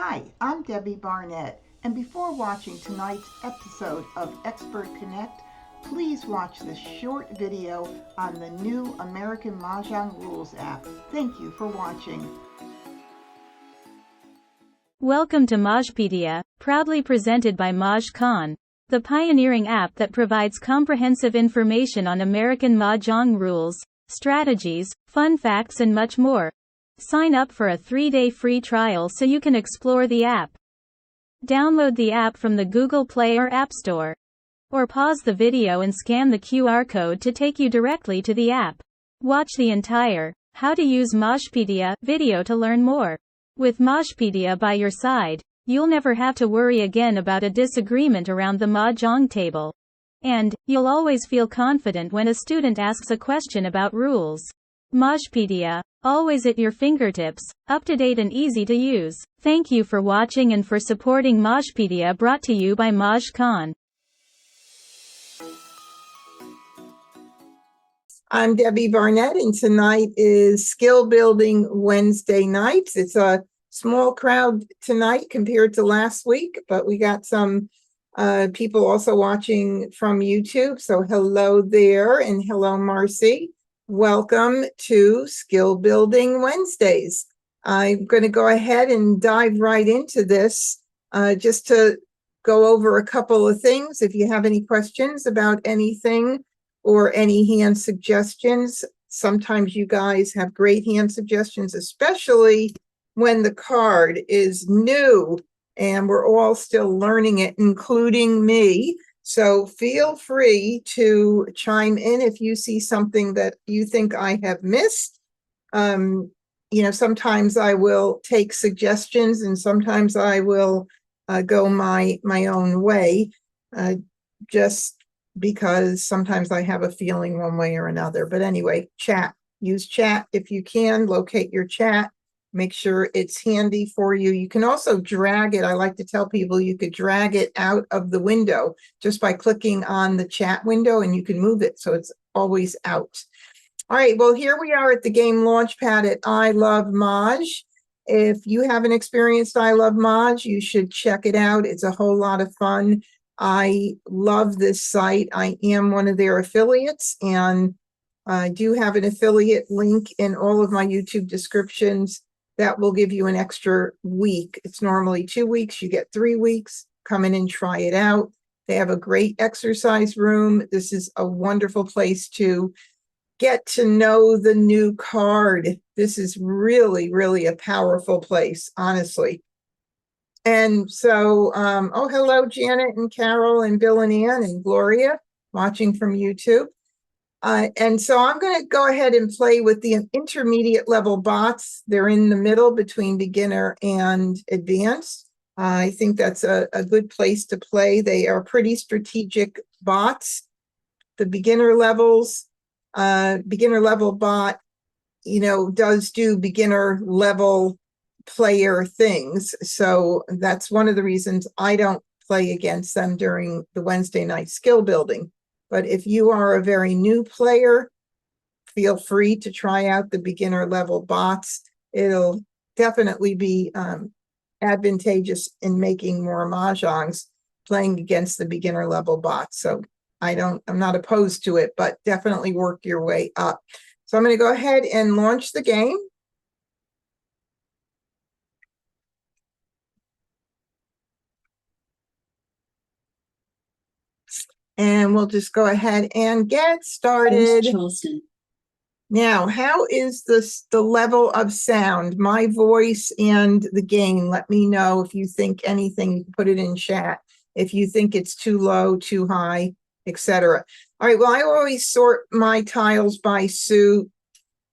Hi, I'm Debbie Barnett, and before watching tonight's episode of Expert Connect, please watch this short video on the new American Mahjong Rules app. Thank you for watching. Welcome to MahjPedia, proudly presented by MahjCon, the pioneering app that provides comprehensive information on American Mahjong rules, strategies, fun facts and much more. Sign up for a 3-day free trial so you can explore the app. Download the app from the Google Play or App Store. Or pause the video and scan the QR code to take you directly to the app. Watch the entire How to Use MahjPedia video to learn more. With MahjPedia by your side, you'll never have to worry again about a disagreement around the Mahjong table. And you'll always feel confident when a student asks a question about rules. MahjPedia, always at your fingertips, up to date and easy to use. Thank you for watching and for supporting MahjPedia, brought to you by MahjCon. I'm Debbie Barnett, and tonight is Skill Building Wednesday nights. It's a small crowd tonight compared to last week, but we got some people also watching from YouTube. So hello there, and hello, Marcy. Welcome to Skill Building Wednesdays. I'm going to go ahead and dive right into this just to go over a couple of things. If you have any questions about anything or any hand suggestions, sometimes you guys have great hand suggestions, especially when the card is new and we're all still learning it, including me. So feel free to chime in if you see something that you think I have missed. Sometimes I will take suggestions and sometimes I will go my own way, just because sometimes I have a feeling one way or another. But anyway, use chat if you can. Locate your chat. Make sure it's handy for you. You can also drag it. I like to tell people you could drag it out of the window just by clicking on the chat window, and you can move it so it's always out. All right, well, here we are at the game launchpad at I Love Maj. If you haven't experienced I Love Maj, you should check it out. It's a whole lot of fun. I love this site. I am one of their affiliates, and I do have an affiliate link in all of my YouTube descriptions. That will give you an extra week. It's normally 2 weeks. You get 3 weeks. Come in and try it out. They have a great exercise room. This is a wonderful place to get to know the new card. This is really, really a powerful place, honestly. And so, hello, Janet and Carol and Bill and Ann and Gloria watching from YouTube. And so I'm going to go ahead and play with the intermediate level bots. They're in the middle between beginner and advanced. I think that's a good place to play. They are pretty strategic bots. The beginner level bot, does do beginner level player things. So that's one of the reasons I don't play against them during the Wednesday night skill building. But if you are a very new player, feel free to try out the beginner level bots. It'll definitely be advantageous in making more mahjongs playing against the beginner level bots. So I'm not opposed to it, but definitely work your way up. So I'm going to go ahead and launch the game. And we'll just go ahead and get started. Now, how is the level of sound, my voice and the game? Let me know if you think anything, put it in chat. If you think it's too low, too high, etc. All right, well, I always sort my tiles by suit.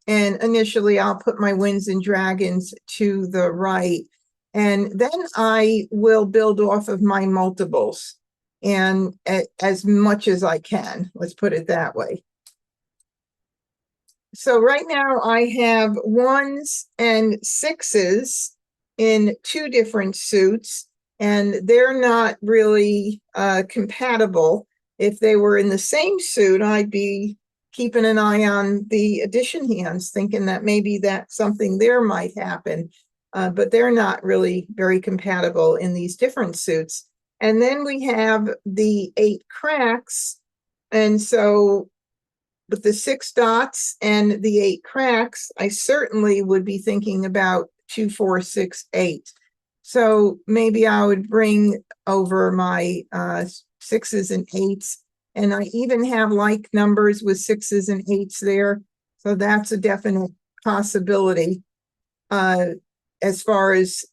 And initially, I'll put my winds and dragons to the right. And then I will build off of my multiples. And as much as I can, let's put it that way. So right now I have 1s and 6s in 2 different suits, and they're not really compatible. If they were in the same suit, I'd be keeping an eye on the addition hands, thinking that maybe that something there might happen. but they're not really very compatible in these different suits. And then we have the 8 cracks. And so with the 6 dots and the 8 cracks, I certainly would be thinking about 2, 4, 6, 8. So maybe I would bring over my 6s and 8s. And I even have like numbers with 6s and 8s there. So that's a definite possibility as far as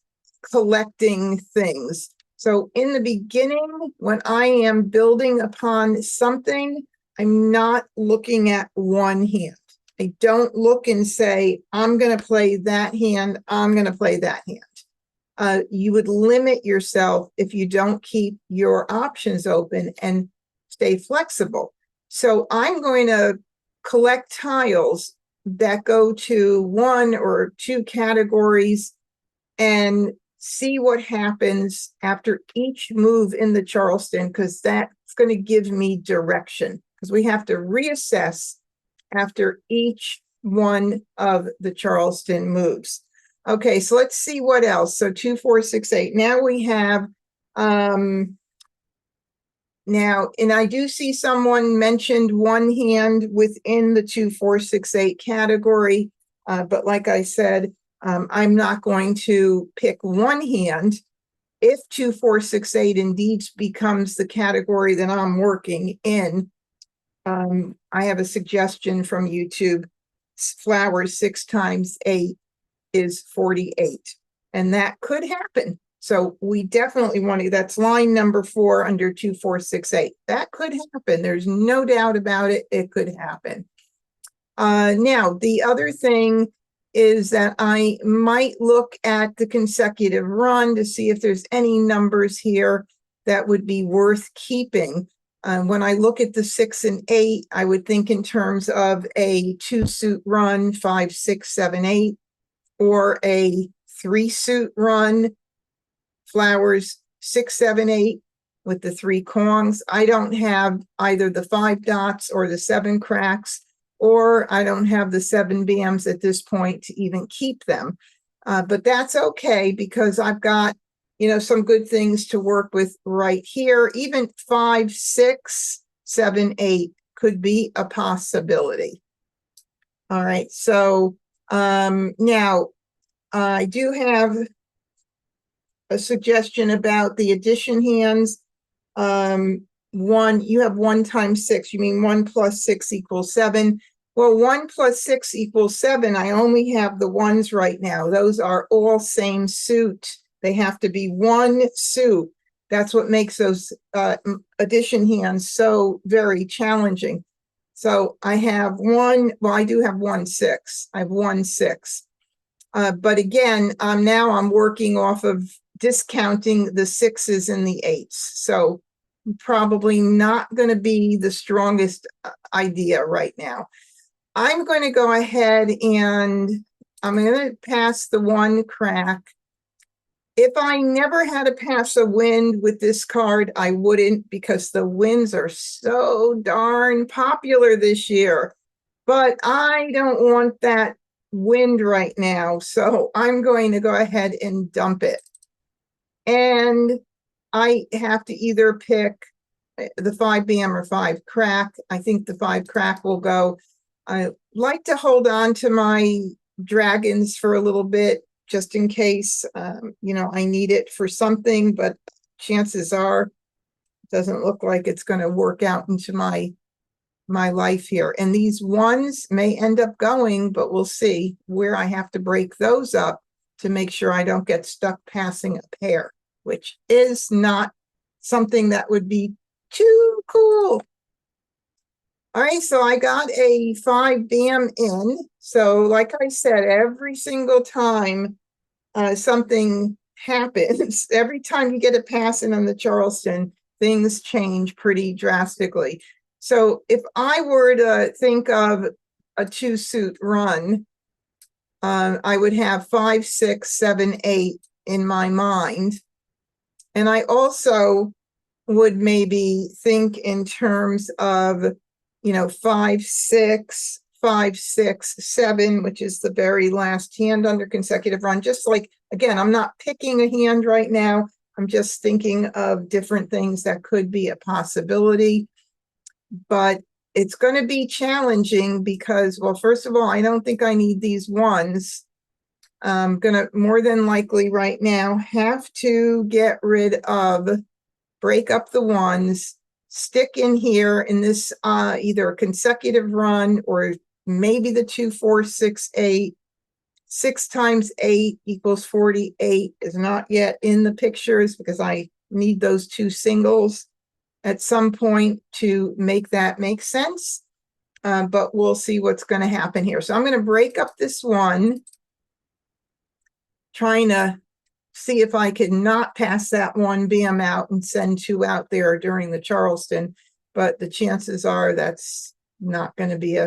collecting things. So in the beginning, when I am building upon something, I'm not looking at one hand. I don't look and say, I'm going to play that hand, I'm going to play that hand. You would limit yourself if you don't keep your options open and stay flexible. So I'm going to collect tiles that go to 1 or 2 categories and see what happens after each move in the Charleston, because that's going to give me direction, because we have to reassess after each one of the Charleston moves. Okay, so let's see what else. So 2, 4, 6, 8. Now we have now, and I do see someone mentioned one hand within the 2, 4, 6, 8 category. But like I said, I'm not going to pick one hand. If 2, 4, 6, 8 indeed becomes the category that I'm working in, I have a suggestion from YouTube. Flowers 6 times 8 is 48. And that could happen. So we definitely want to, that's line number 4 under 2, 4, 6, 8. That could happen. There's no doubt about it. It could happen. Now, the other thing is that I might look at the consecutive run to see if there's any numbers here that would be worth keeping. When I look at the 6 and 8, I would think in terms of a 2-suit run, 5, 6, 7, 8, or a 3-suit run, flowers 6, 7, 8 with the 3 kongs. I don't have either the 5 dots or the 7 cracks, or I don't have the 7 bams at this point to even keep them. But that's okay, because I've got, some good things to work with right here. Even 5, 6, 7, 8 could be a possibility. All right, so now I do have a suggestion about the addition hands. 1, you have 1 times 6. You mean 1 plus 6 equals 7. Well, 1 plus 6 equals 7. I only have the 1s right now. Those are all same suit. They have to be 1 suit. That's what makes those addition hands so very challenging. So I have 1, well, I do have 1, 6. I have 1, 6. But again, now I'm working off of discounting the 6s and the 8s. So probably not going to be the strongest idea right now. I'm going to go ahead and I'm going to pass the 1 crack. If I never had to pass a wind with this card, I wouldn't, because the winds are so darn popular this year. But I don't want that wind right now, so I'm going to go ahead and dump it. And I have to either pick the 5 bam or 5 crack. I think the 5 crack will go. I like to hold on to my dragons for a little bit, just in case, I need it for something, but chances are it doesn't look like it's going to work out into my life here. And these 1s may end up going, but we'll see where I have to break those up to make sure I don't get stuck passing a pair, which is not something that would be too cool. All right, so I got a 5 bam in. So like I said, every single time something happens, every time you get a pass in on the Charleston, things change pretty drastically. So if I were to think of a 2-suit run, I would have 5, 6, 7, 8 in my mind. And I also would maybe think in terms of, 5, 6, 5, 6, 7, which is the very last hand under consecutive run. Just like, again, I'm not picking a hand right now. I'm just thinking of different things that could be a possibility. But it's going to be challenging because, well, first of all, I don't think I need these ones. I'm going to more than likely right now have to get rid of, break up the ones, stick in here in this either a consecutive run or maybe the 2, 4, 6, 8. 6 times 8 equals 48 is not yet in the pictures because I need those 2 singles at some point to make that make sense. But we'll see what's going to happen here. So I'm going to break up this one, trying to see if I could not pass that one BM out and send 2 out there during the Charleston. But the chances are that's not going to be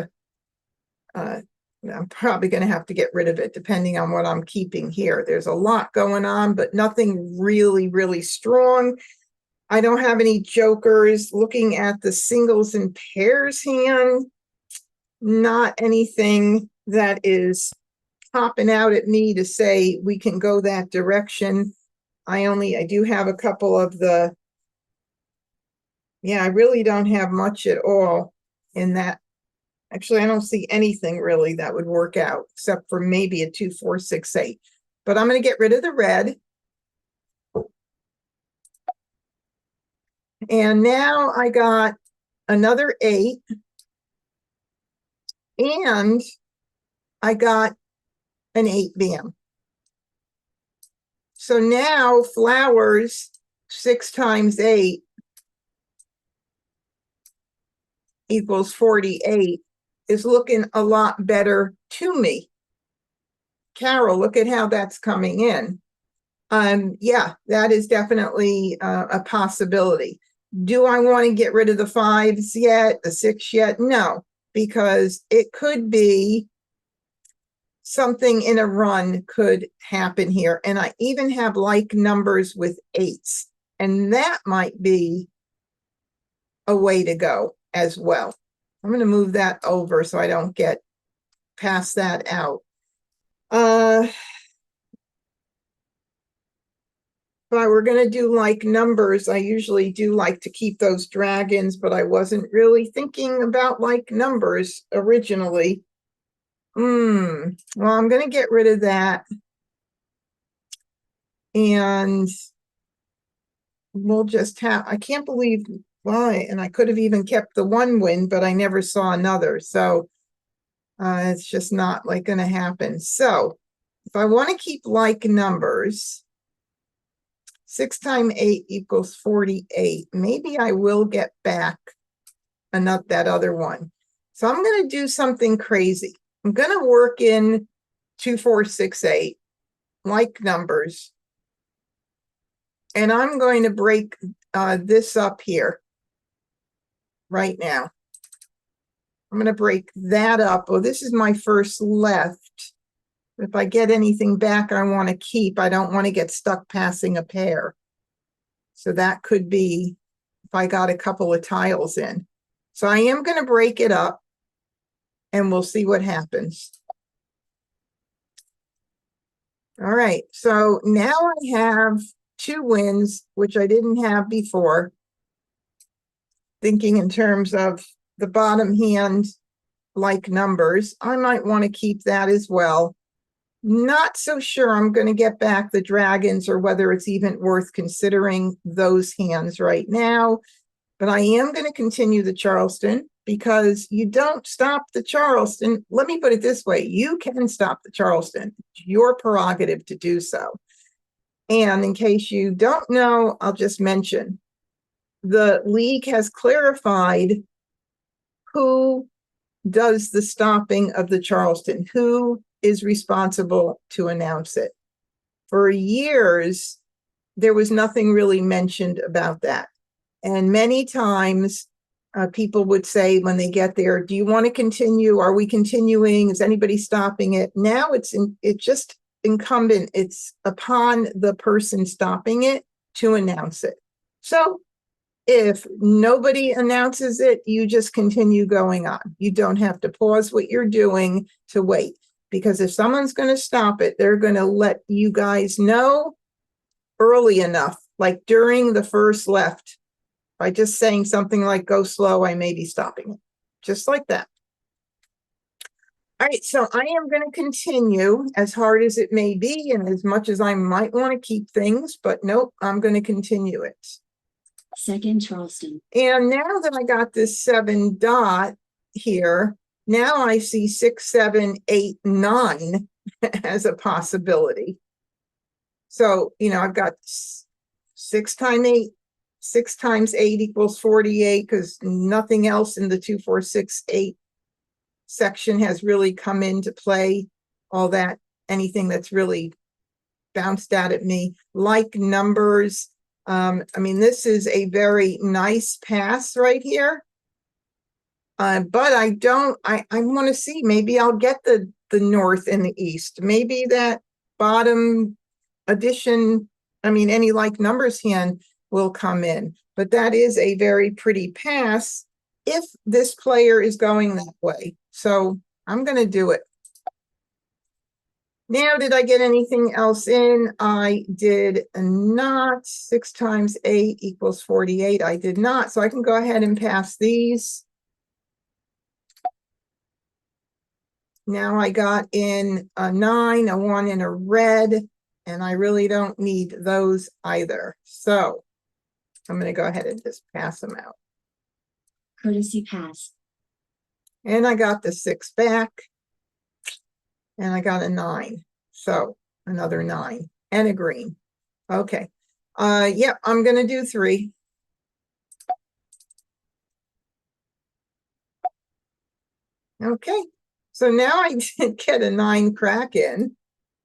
I'm probably going to have to get rid of it depending on what I'm keeping here. There's a lot going on, but nothing really, really strong. I don't have any jokers. Looking at the singles and pairs hand, not anything that is popping out at me to say we can go that direction. I do have a couple of the, I really don't have much at all in that. Actually, I don't see anything really that would work out except for maybe a 2, 4, 6, 8. But I'm going to get rid of the red. And now I got another 8. And I got an 8 BM. So now flowers 6 times 8 equals 48 is looking a lot better to me. Carol, look at how that's coming in. Yeah, that is definitely a possibility. Do I want to get rid of the 5s yet, the 6 yet? No, because it could be something in a run could happen here. And I even have like numbers with 8s, and that might be a way to go as well. I'm going to move that over so I don't get past that out. If I were going to do like numbers, I usually do like to keep those dragons, but I wasn't really thinking about like numbers originally. Well, I'm going to get rid of that. And we'll just have, I can't believe why, and I could have even kept the 1 win, but I never saw another. So it's just not like going to happen. So if I want to keep like numbers, 6 times 8 equals 48. Maybe I will get back that other one. So I'm going to do something crazy. I'm going to work in 2, 4, 6, 8 like numbers. And I'm going to break this up here right now. I'm going to break that up. Oh, this is my first left. If I get anything back I want to keep, I don't want to get stuck passing a pair. So that could be if I got a couple of tiles in. So I am going to break it up and we'll see what happens. All right, so now I have 2 wins, which I didn't have before. Thinking in terms of the bottom hand, like numbers, I might want to keep that as well. Not so sure I'm going to get back the dragons or whether it's even worth considering those hands right now. But I am going to continue the Charleston because you don't stop the Charleston. Let me put it this way. You can stop the Charleston. It's your prerogative to do so. And in case you don't know, I'll just mention the league has clarified who does the stopping of the Charleston, who is responsible to announce it. For years, there was nothing really mentioned about that. And many times people would say when they get there, do you want to continue? Are we continuing? Is anybody stopping it? Now it's just incumbent. It's upon the person stopping it to announce it. So If nobody announces it, you just continue going on. You don't have to pause what you're doing to wait, because if someone's going to stop it, they're going to let you guys know early enough, like during the first left. By just saying something like go slow, I may be stopping it. Just like that. All right, so I am going to continue, as hard as it may be and as much as I might want to keep things, but nope, I'm going to continue it. Second Charleston. And now that I got this 7 dot here, now I see 6, 7, 8, 9 as a possibility. So, you know, I've got 6 times 8. 6 times 8 equals 48, because nothing else in the 2, 4, 6, 8 section has really come into play. All that, anything that's really bounced out at me. Like numbers. I mean, this is a very nice pass right here. But I want to see, maybe I'll get the north and the east. Maybe that bottom addition, I mean, any like numbers hand will come in. But that is a very pretty pass if this player is going that way. So I'm going to do it. Now, did I get anything else in? I did not. 6 times 8 equals 48. I did not. So I can go ahead and pass these. Now I got in a 9, a 1, and a red, and I really don't need those either. So I'm going to go ahead and just pass them out. Courtesy pass. And I got the 6 back. And I got a 9. So another 9 and a green. Okay. Yep, I'm going to do 3. Okay. So now I did get a 9 crack in.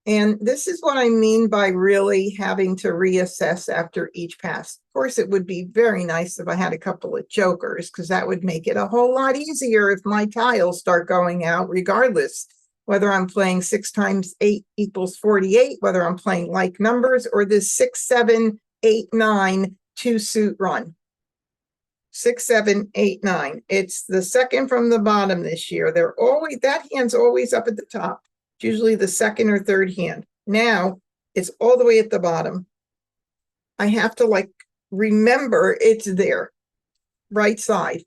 And this is what I mean by really having to reassess after each pass. Of course, it would be very nice if I had a couple of jokers, because that would make it a whole lot easier if my tiles start going out, regardless whether I'm playing 6 times 8 equals 48, whether I'm playing like numbers, or this 6, 7, 8, 9 2 suit run. 6, 7, 8, 9. It's the second from the bottom this year. They're always, that hand's always up at the top. It's usually the second or third hand. Now it's all the way at the bottom. I have to like remember it's there, right side.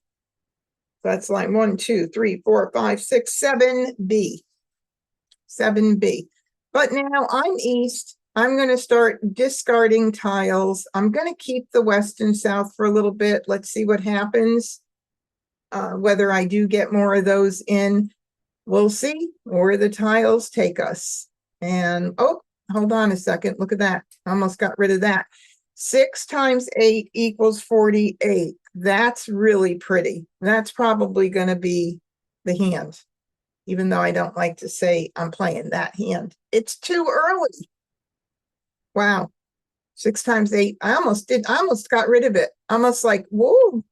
That's line 1, 2, 3, 4, 5, 6, 7, B. 7B. But now I'm east. I'm going to start discarding tiles. I'm going to keep the west and south for a little bit. Let's see what happens. Whether I do get more of those in, we'll see where the tiles take us. And oh, hold on a second. Look at that. Almost got rid of that. 6 times 8 equals 48. That's really pretty. That's probably going to be the hand. Even though I don't like to say I'm playing that hand. It's too early. Wow. 6 times 8. I almost got rid of it. Almost like, whoa.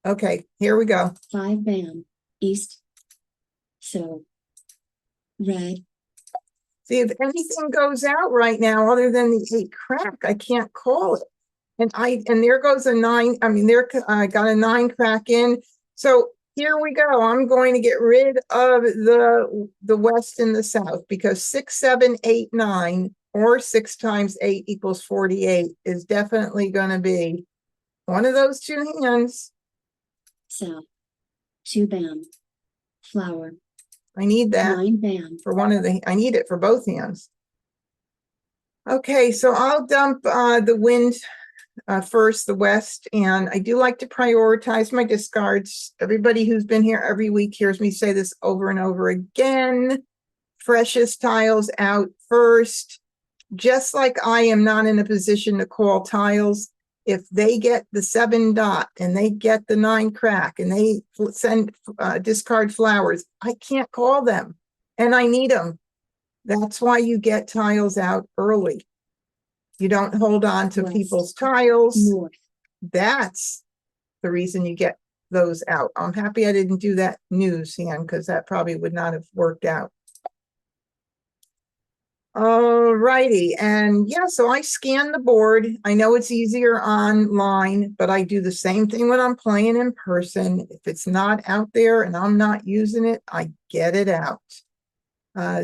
Okay, here we go. 5 bam. East. So. Red. See, if anything goes out right now other than the 8 crack, I can't call it. And there goes a 9. I mean, I got a 9 crack in. So here we go. I'm going to get rid of the west and the south, because 6, 7, 8, 9, or 6 times 8 equals 48 is definitely going to be one of those 2 hands. South. 2 bam. Flower. I need that 9 bam. for one of the, I need it for both hands. Okay, so I'll dump the wind first, the west, and I do like to prioritize my discards. Everybody who's been here every week hears me say this over and over again. Freshest tiles out first. Just like I am not in a position to call tiles, if they get the 7 dot and they get the 9 crack and they send discard flowers, I can't call them, and I need them. That's why you get tiles out early. You don't hold on to West. people's tiles. North. That's the reason you get those out. I'm happy I didn't do that news hand, because that probably would not have worked out. Oh, All righty. And yeah, so I scan the board. I know it's easier online, but I do the same thing when I'm playing in person. If it's not out there and I'm not using it, I get it out.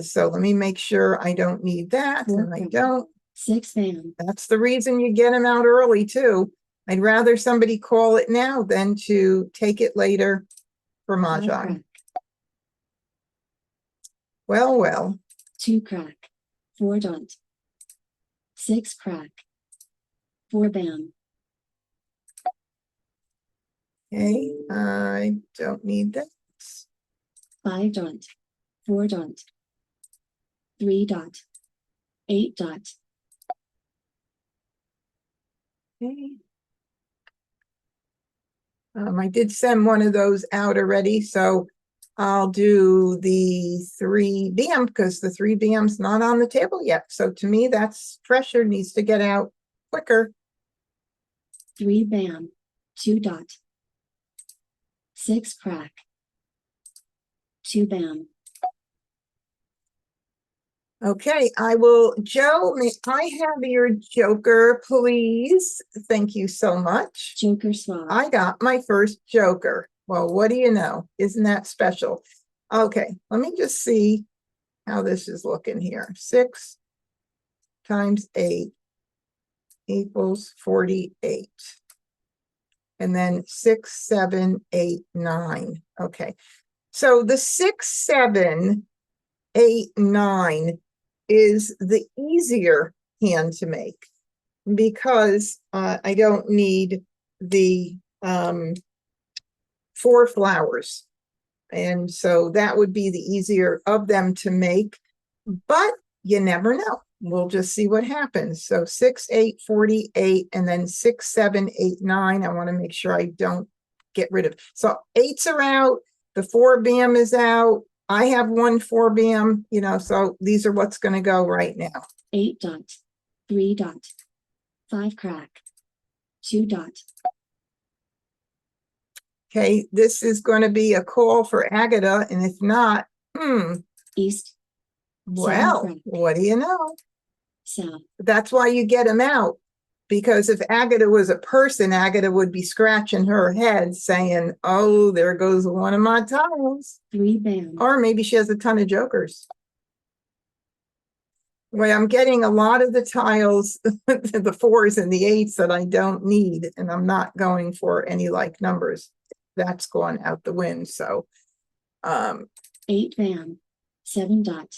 So let me make sure I don't need that. And I don't. 6 bam. That's the reason you get them out early too. I'd rather somebody call it now than to take it later for 5 Mahjong. crack. Well, well. 2 crack. 4 dot. 6 crack. 4 bam. Okay, I don't need that. 5 dot. 4 dot. 3 dot. 8 dot. Okay. I did send one of those out already, so I'll do the 3 bam because the 3 bam's not on the table yet. So to me, that's pressure needs to get out quicker. 3 bam. 2 dot. 6 crack. 2 bam. Okay, I will, Joe, may I have your joker, please? Thank you so much. Joker swap. I got my first joker. Well, what do you know? Isn't that special? Okay, let me just see how this is looking here. 6 times 8 equals 48. And then 6, 7, 8, 9. Okay, so the 6, 7, 8, 9 is the easier hand to make because I don't need the 4 flowers. And so that would be the easier of them to make, but you never know. We'll just see what happens. So 6, 8, 48, and then 6, 7, 8, 9. I want to make sure I don't get rid of. So 8s are out. The 4 bam is out. I have 1 4 bam, you know, so these are what's going to go right now. 8 dot. 3 dot. 5 crack. 2 dot. Okay, this is going to be a call for Agatha, and if not, East. well, crack. what do you know? South. That's why you get them out. Because if Agatha was a person, Agatha would be scratching her head saying, oh, there goes one of my tiles. 3 bam. Or maybe she has a ton of jokers. Well, I'm getting a lot of the tiles, the 4s and the 8s that I don't need, and I'm not going for any like numbers. That's gone out the wind. So 8 bam. 7 dot.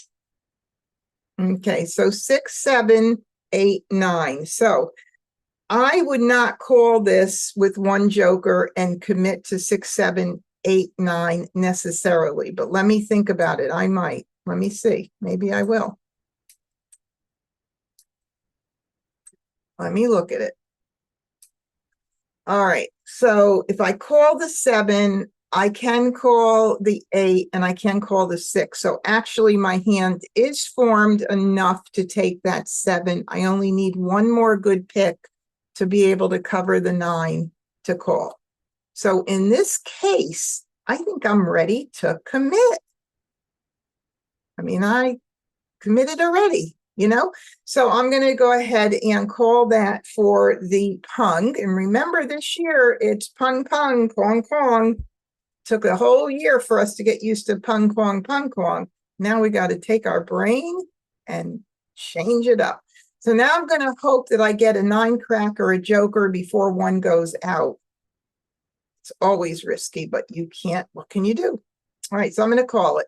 okay, so 6, 7, 8, 9. So I would not call this with 1 joker and commit to 6, 7, 8, 9 necessarily, but let me think about it. I might. Let me see. Maybe I will. Let me look at it. All right. So if I call the 7, I can call the 8 and I can call the 6. So actually my hand is formed enough to take that 7. I only need 1 more good pick to be able to cover the 9 to call. So in this case, I think I'm ready to commit. I mean, I committed already, you know? So I'm going to go ahead and call that for the pung. And remember, this year, it's pung, pung, pong, pong. Took a whole year for us to get used to pung, pong, pung, pong. Now we got to take our brain and change it up. So now I'm going to hope that I get a 9 crack or a joker before 1 goes out. It's always risky, but you can't. What can you do? All right, so I'm going to call it.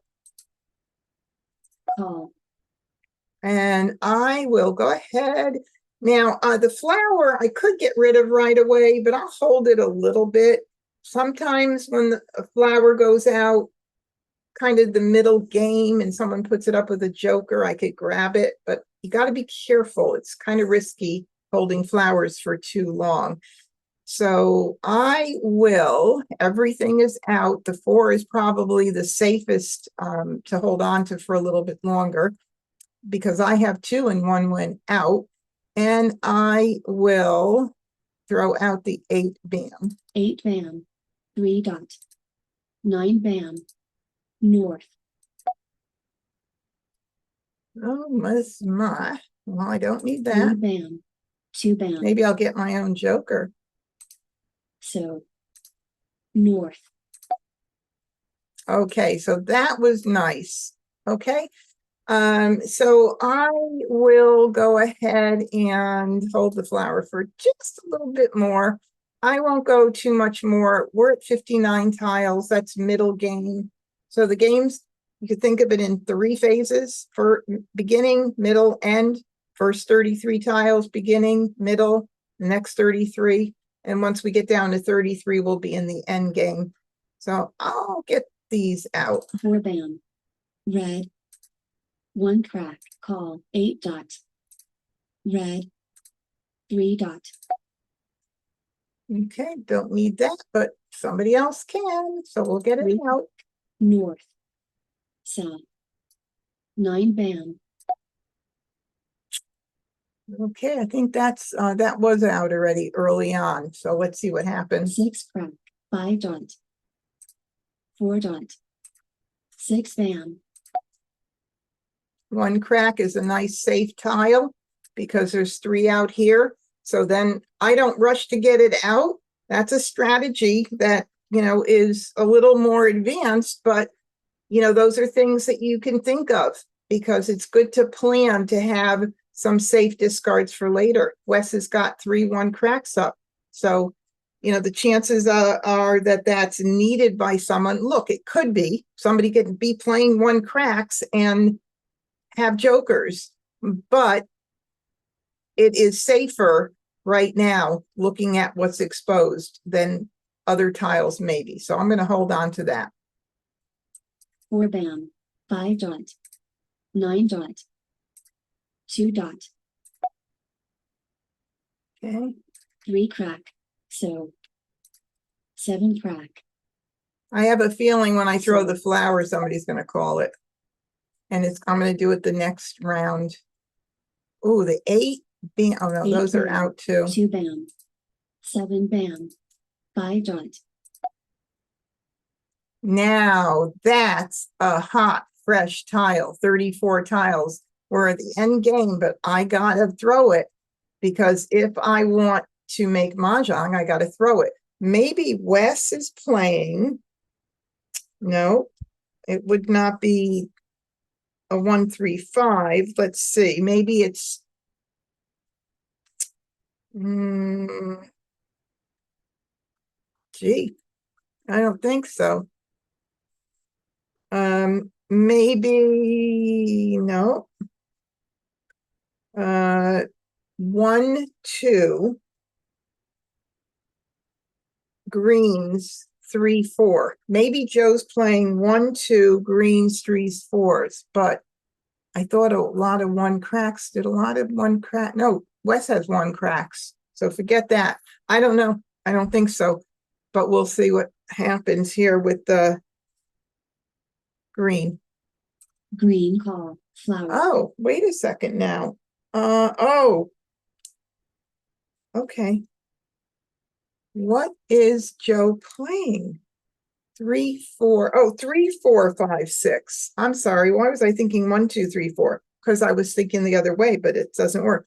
Call. And I will go ahead. Now, the flower I could get rid of right away, but I'll hold it a little bit. Sometimes when the flower goes out, kind of the middle game, and someone puts it up with a joker, I could grab it, but you got to be careful. It's kind of risky holding flowers for too long. So I will, everything is out. The 4 is probably the safest to hold on to for a little bit longer because I have 2 and 1 went out. And I will throw out the 8 bam. 8 bam. 3 dot. 9 bam. North. Oh, Miss Mah. Well, I don't need 3 that. bam, 2 bam. Maybe I'll get my own joker. So north, Okay, so that was nice. Okay. So I will go ahead and hold the flower for just a little bit more. I won't go too much more. We're at 59 tiles. That's middle game. So the games, you could think of it in 3 phases: for beginning, middle, end. First 33 tiles, beginning, middle, next 33. And once we get down to 33, we'll be in the end game. So I'll get these out. 4 bam, red, 1 crack, call, 8 dot, red, 3 dot, Okay, don't need that, but somebody else can, so we'll get it out. north, south, 9 bam, Okay, I think that's that was out already early on, so let's see what happens. 6 crack, 5 dot, 4 dot, 6 bam, 1 crack is a nice safe tile because there's 3 out here. So then I don't rush to get it out. That's a strategy that, you know, is a little more advanced, but you know, those are things that you can think of because it's good to plan to have some safe discards for later. Wes has got 3 1 cracks up. So, you know, the chances are that that's needed by someone. Look, it could be somebody could be playing 1 cracks and have jokers, but it is safer right now looking at what's exposed than other tiles maybe. So I'm going to hold on to that. 4 bam, 5 dot, 9 dot, 2 dot, Okay. 3 crack, so 7 crack, I have a feeling when I throw the flower, somebody's going to call it. And I'm going to do it the next round. Oh, the 8 being, oh no, 8 those are bam, out too. 2 bam, 7 bam, 5 dot, Now that's a hot, fresh tile, 34 tiles. We're at the end game, but I got to throw it because if I want to make Mahjong, I got to throw it. Maybe Wes is playing. No, it would not be a 1 3 5. Let's see. Maybe it's gee, I don't think so. Maybe no. 1 2 greens 3 4. Maybe Joe's playing 1 2 greens 3s 4s, but I thought a lot of 1 cracks. Did a lot of 1 crack? No, Wes has 1 cracks, so forget that. I don't know. I don't think so, but we'll see what happens here with the green. green call, flower, Oh, wait a second now. Oh, okay. What is Joe playing? 3 4. Oh, 3 4 5 6. I'm sorry. Why was I thinking 1 2 3 4? Because I was thinking the other way, but it doesn't work.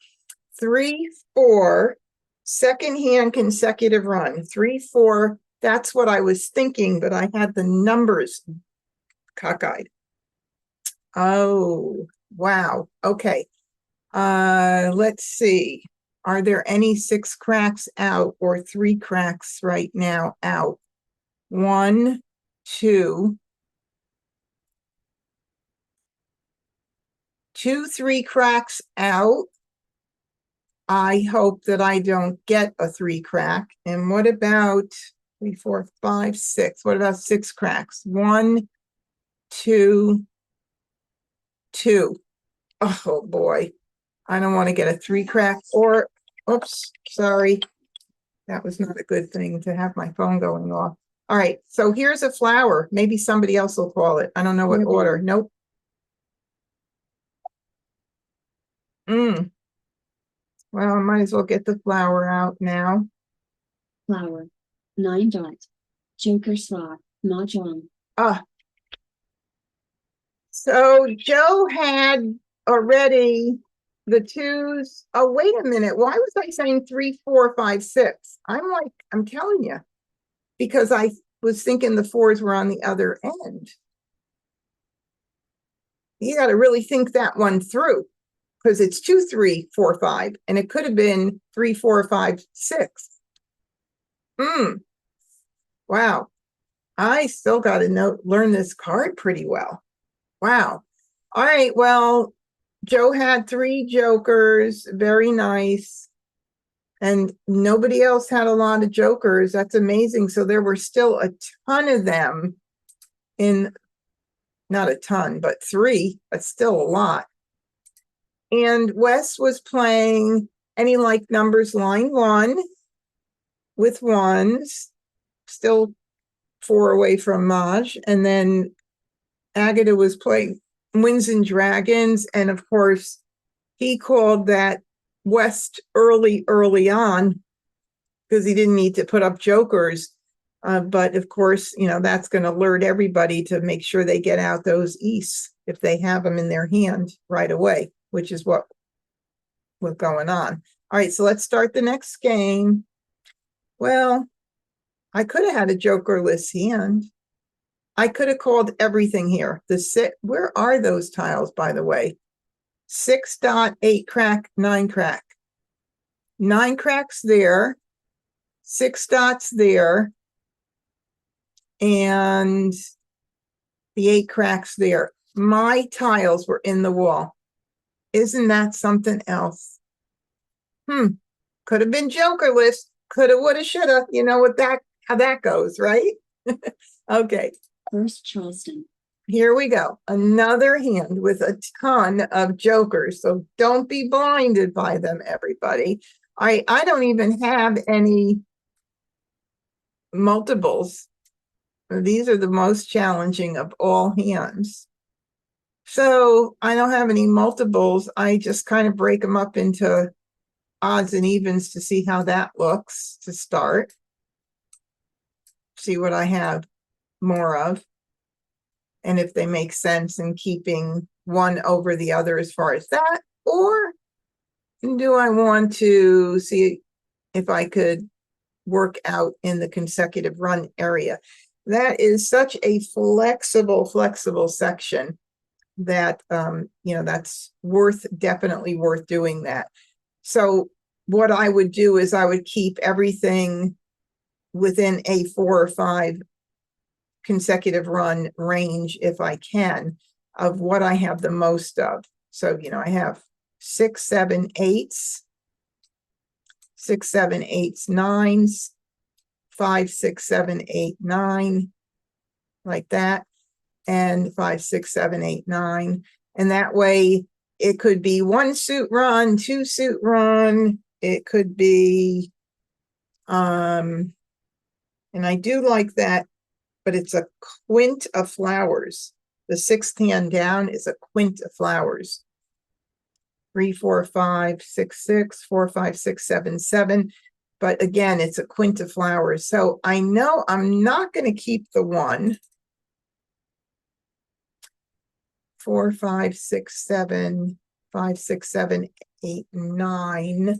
3 4 second hand consecutive run. 3 4. That's what I was thinking, but I had the numbers cockeyed. Oh, wow. Okay. Let's see. Are there any 6 cracks out or 3 cracks right now out? 1 2 2 3 cracks out. I hope that I don't get a 3 crack. And what about 3 4 5 6? What about 6 cracks? 1 2 2. Oh boy, I don't want to get a 3 crack or oops, sorry. That was not a good thing to have my phone going off. All right, so here's a flower. Maybe somebody else will call it. I don't know what order. Nope. Well, I might as well get the flower out now. flower, 9 dot, joker slot, Mahjong, So Joe had already the twos. Oh, wait a minute. Why was I saying 3, 4, 5, 6? I'm telling you, because I was thinking the fours were on the other end. You got to really think that one through, because it's 2, 3, 4, 5, and it could have been 3, 4, 5, 6. Wow. I still got to learn this card pretty well. Wow. All right. Well, Joe had 3 jokers. Very nice. And nobody else had a lot of jokers. That's amazing. So there were still a ton of them in, not a ton, but 3, but still a lot. And Wes was playing any like numbers line 1 with ones, still 4 away from Maj. And then Agatha was playing Winds and Dragons. And of course, he called that West early on because he didn't need to put up jokers. But of course, that's going to alert everybody to make sure they get out those Easts if they have them in their hand right away, which is what was going on. All right, so let's start the next game. Well, I could have had a jokerless hand. I could have called everything here. Where are those tiles, by the way? 6 dot, 8 crack, 9 crack. 9 cracks there. 6 dots there. And the 8 cracks there. My tiles were in the wall. Isn't that something else? Could have been jokerless. Coulda, woulda, shoulda. You know how that goes, right? Okay. First Charleston. Here we go. Another hand with a ton of jokers. So don't be blinded by them, everybody. I don't even have any multiples. These are the most challenging of all hands. So I don't have any multiples. I just kind of break them up into odds and evens to see how that looks to start. See what I have more of. And if they make sense in keeping one over the other as far as that, or do I want to see if I could work out in the consecutive run area? That is such a flexible section that, that's definitely worth doing that. So what I would do is I would keep everything within a 4 or 5 consecutive run range if I can of what I have the most of. So, I have 6, 7, 8s, 6, 7, 8s, 9s, 5, 6, 7, 8, 9, like that, and 5, 6, 7, 8, 9. And that way it could be 1 suit run, 2 suit run. It could be, and I do like that, but it's a quint of flowers. The 6th hand down is a quint of flowers. 3, 4, 5, 6, 6, 4, 5, 6, 7, 7. But again, it's a quint of flowers. So I know I'm not going to keep the 1. 4, 5, 6, 7, 5, 6, 7, 8, 9.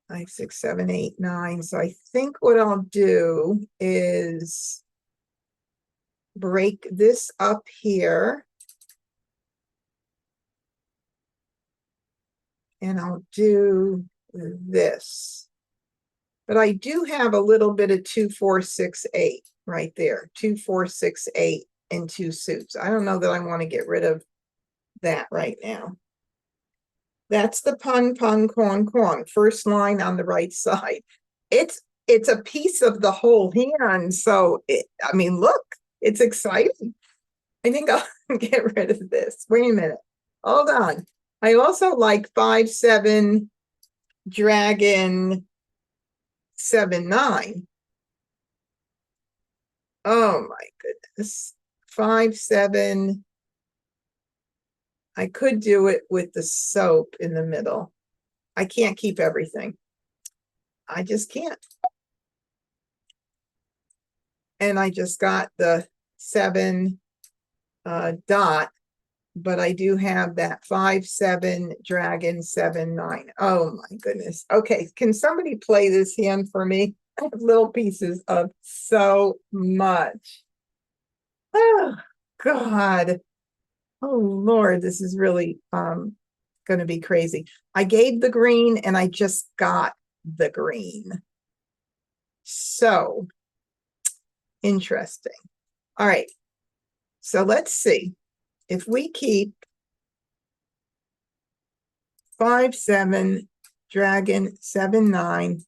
5, 6, 7, 8, 9. So I think what I'll do is break this up here. And I'll do this. But I do have a little bit of 2, 4, 6, 8 right there. 2, 4, 6, 8 and 2 suits. I don't know that I want to get rid of that right now. That's the pun, quong, quong. First line on the right side. It's a piece of the whole hand. So, look, it's exciting. I think I'll get rid of this. Wait a minute. Hold on. I also like 5, 7, dragon, 7, 9. Oh my goodness. 5, 7. I could do it with the soap in the middle. I can't keep everything. I just can't. And I just got the 7 dot. but I do have that 5-7 dragon 7-9. Oh my goodness. Okay, can somebody play this hand for me? I have little pieces of so much. Oh God. Oh Lord, this is really going to be crazy. I gave the green and I just got the green. So interesting. All right. So let's see if we keep 5-7 dragon 7-9.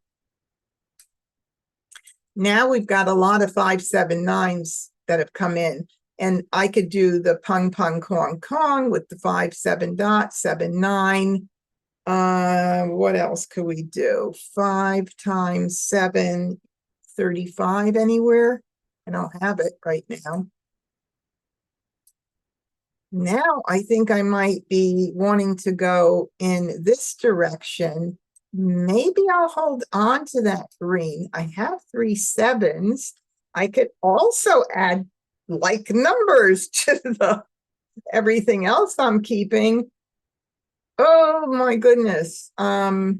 Now we've got a lot of 5-7-9s that have come in. And I could do the pung pung kong kong with the 5-7 dot 7-9. What else could we do? 5 times 7, 35 anywhere. I don't have it right now. Now I think I might be wanting to go in this direction. Maybe I'll hold on to that green. I have 3 7s. I could also add like numbers to the everything else I'm keeping. Oh my goodness. I've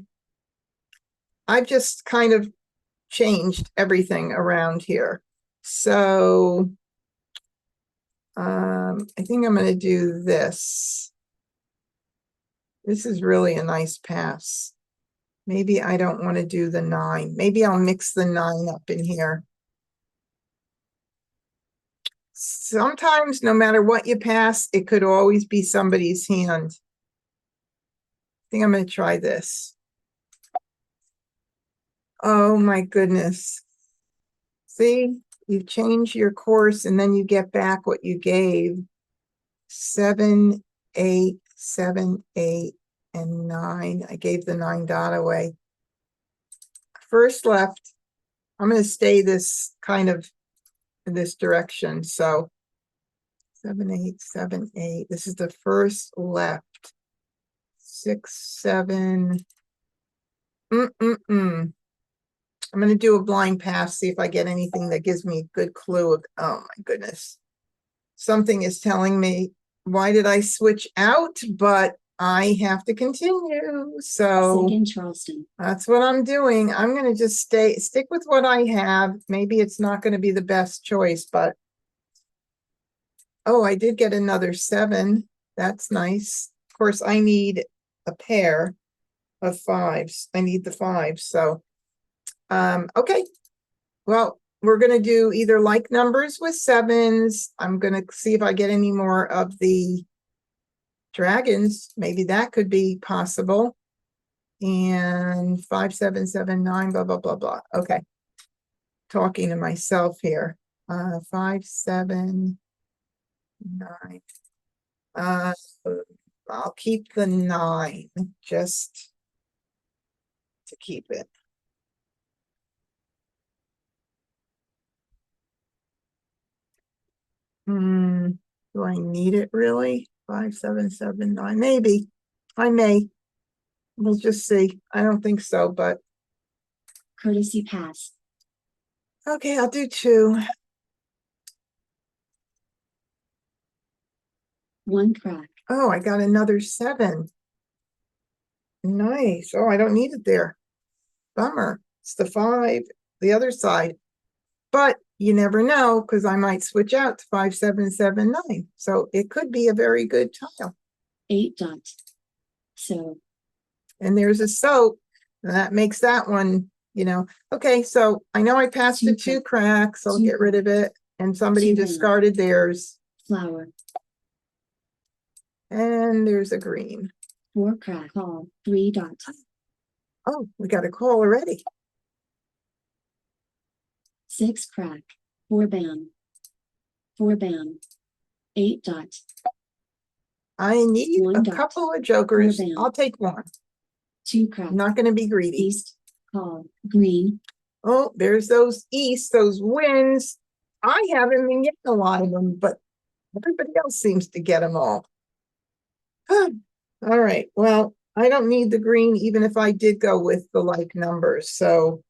just kind of changed everything around here. So I think I'm going to do this. This is really a nice pass. Maybe I don't want to do the 9. Maybe I'll mix the 9 up in here. Sometimes, no matter what you pass, it could always be somebody's hand. I think I'm going to try this. Oh my goodness. See, you change your course and then you get back what you gave. 7, 8, 7, 8, and 9. I gave the 9 dot away. First left. I'm going to stay this kind of in this direction. So 7, 8, 7, 8. This is the first left. 6, 7. I'm going to do a blind pass, see if I get anything that gives me a good clue of, oh my goodness. Something is telling me, why did I switch out? But I have to continue. So Second Charleston. that's what I'm doing. I'm going to just stick with what I have. Maybe it's not going to be the best choice, but oh, I did get another 7. That's nice. Of course, I need a pair of 5s. I need the 5s. So, okay. Well, we're going to do either like numbers with 7s. I'm going to see if I get any more of the dragons. Maybe that could be possible. And 5, 7, 7, 9, blah, blah, blah, blah. Okay. Talking to myself here. 5, 7, 9. I'll keep the 9 just to keep it. Do I need it really? 5, 7, 7, 9. Maybe. I may. We'll just see. I don't think so, but Courtesy pass. okay, I'll do 2. 1 crack. Oh, I got another 7. Nice. Oh, I don't need it there. Bummer. It's the 5, the other side. But you never know, because I might switch out to 5, 7, 7, 9. So it could be a very good tile. 8 dot. So And there's a soap. And that makes that one, Okay, so I know I passed the 2 cracks. I'll get rid of it. And somebody 2 discarded theirs. flower. And there's a green. 4 crack. Call. 3 dot. Oh, we got a call already. 6 crack. 4 bam. 4 bam. 8 dot. I need 1 a dot. couple of jokers. 4 bam. I'll take one. 2 crack. I'm not going to be greedy. East. Call. Green. Oh, there's those east, those winds. I haven't been getting a lot of them, but everybody else seems to get them all. All right. Well, I don't need the green, even if I did go with the like numbers. So,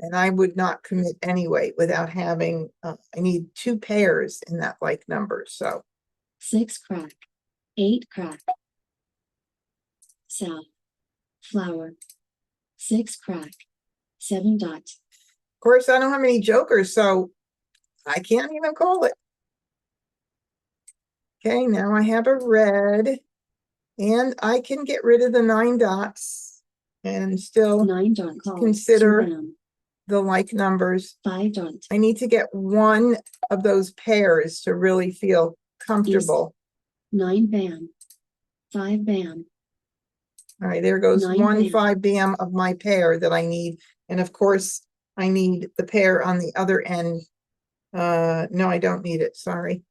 and I would not commit anyway without having, I need 2 pairs in that like number. So 6 crack, 8 crack. South, flower, 6 crack, 7 dot. Of course, I don't have any jokers, so I can't even call it. Okay, now I have a red, and I can get rid of the 9 dots and still 9 dot call. consider 2 bam. the like numbers. 5 dot. I need to get one of those pairs to really feel comfortable. 9 bam. 5 bam. All right, there goes 9 one bam. 5 bam of my pair that I need. And of course, I need the pair on the other end. No, I don't need it. Sorry.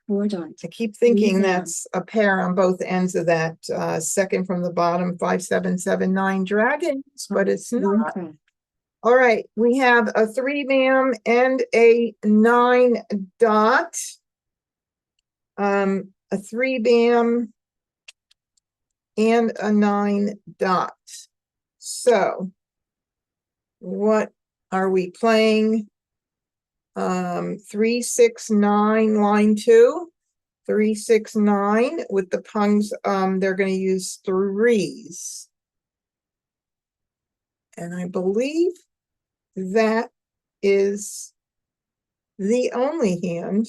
4 dot. I keep thinking bam. that's a pair on both ends of that second from the bottom, 5 7 7 9 dragons, but it's 1 not. crack. All right, we have a 3 bam and a 9 dot. A 3 bam and a 9 dot. So what are we playing? 3 6 9 line 2. 3 6 9 with the pungs. They're going to use 3s, and I believe that is the only hand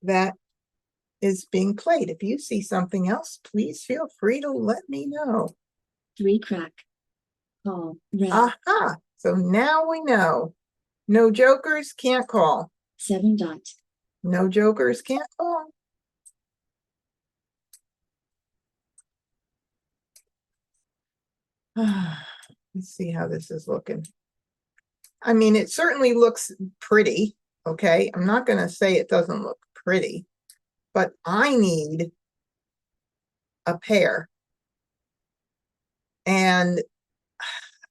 that is being played. If you see something else, please feel free to let me know. 3 crack. Call. Red. Aha! So now we know. No jokers, can't call. 7 dot. No jokers, can't call. Let's see how this is looking. I mean, it certainly looks pretty, okay? I'm not going to say it doesn't look pretty, but I need a pair. And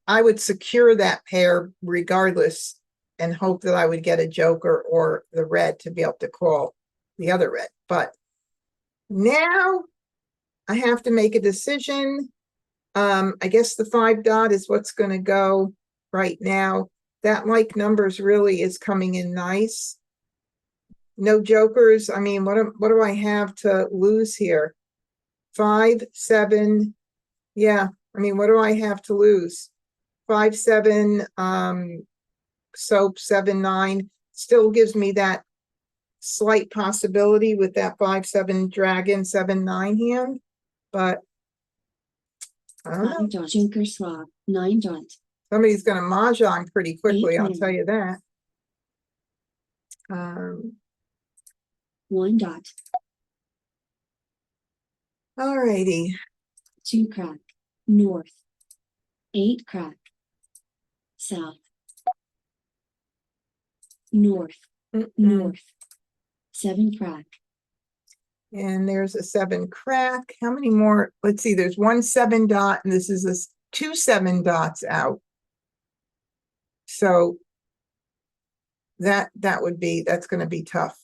I would secure that pair regardless and hope that I would get a joker or the red to be able to call the other red. But now I have to make a decision. I guess the 5 dot is what's going to go right now. That like numbers really is coming in nice. No jokers. I mean, what do I have to lose here? 5 7. Yeah, I mean, what do I have to lose? 5 7, soap 7 9 still gives me that slight possibility with that 5 7 dragon 7 9 hand, but I don't know. 5 dot. Joker swap. 9 dot. Somebody's going to mahjong pretty quickly, I'll bam. tell you that. 1 dot. All righty. 2 crack. North. 8 crack. South. North. North. 7 crack. And there's a 7 crack. How many more? Let's see, there's 1 7 dot, and this is 2 7 dots out. So that's going to be tough.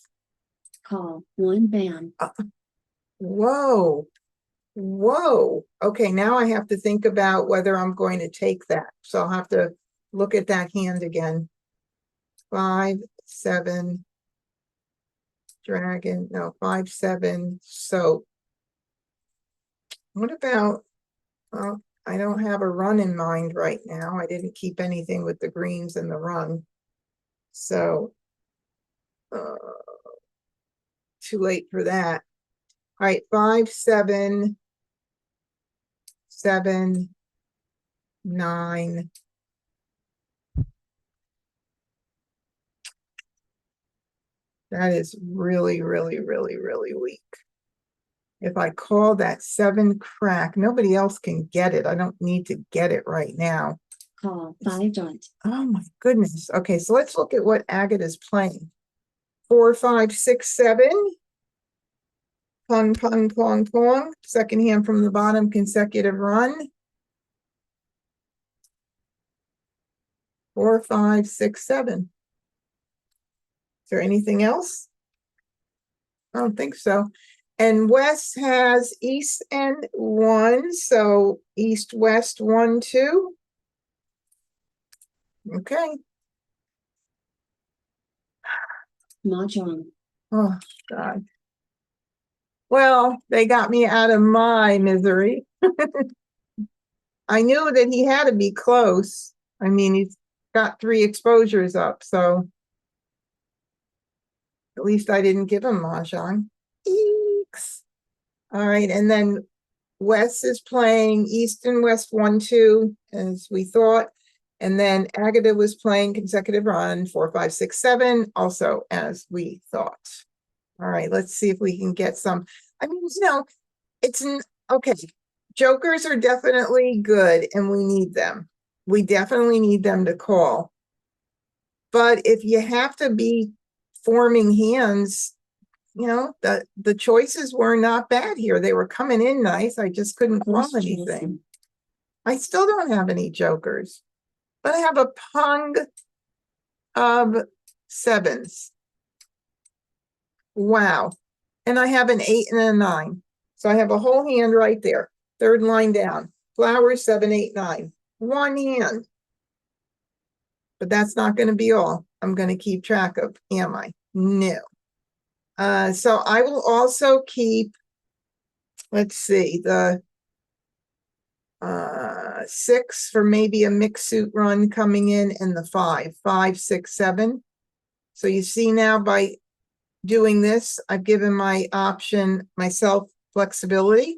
Call. 1 bam. Whoa. Whoa. Okay, now I have to think about whether I'm going to take that. So I'll have to look at that hand again. 5 7 dragon. No, 5 7 soap. What about, well, I don't have a run in mind right now. I didn't keep anything with the greens and the run. So too late for that. All right, 5 7 7 9. That is really, really, really, really weak. If I call that 7 crack, nobody else can get it. I don't need to get it right now. Call. 5 dot. Oh my goodness. Okay, so let's look at what Agate is playing. 4 5 6 7. Pong, pong, pong, pong. Second hand from the bottom, consecutive run. 4 5 6 7. Is there anything else? I don't think so. And West has East and 1, so East, West, 1, 2. Okay. Mahjong. Oh, God. Well, they got me out of my misery. I knew that he had to be close. I mean, he's got 3 exposures up, so at least I didn't give him Mahjong. Eeks. All right, and then Wes is playing East and West 1-2, as we thought. And then Agatha was playing consecutive run 4, 5, 6, 7, also as we thought. All right, let's see if we can get some. I mean, it's okay. Jokers are definitely good and we need them. We definitely need them to call. But if you have to be forming hands, the choices were not bad here. They were coming in nice. I just couldn't call First anything. Charleston. I still don't have any jokers, but I have a pung of 7s. Wow. And I have an 8 and a 9. So I have a whole hand right there. 3rd line down. Flowers 7, 8, 9. 1 hand. But that's not going to be all I'm going to keep track of, am I? No. So I will also keep, let's see, the 6 for maybe a mixed suit run coming in, and the 5, 5, 6, 7. So you see now by doing this, I've given myself flexibility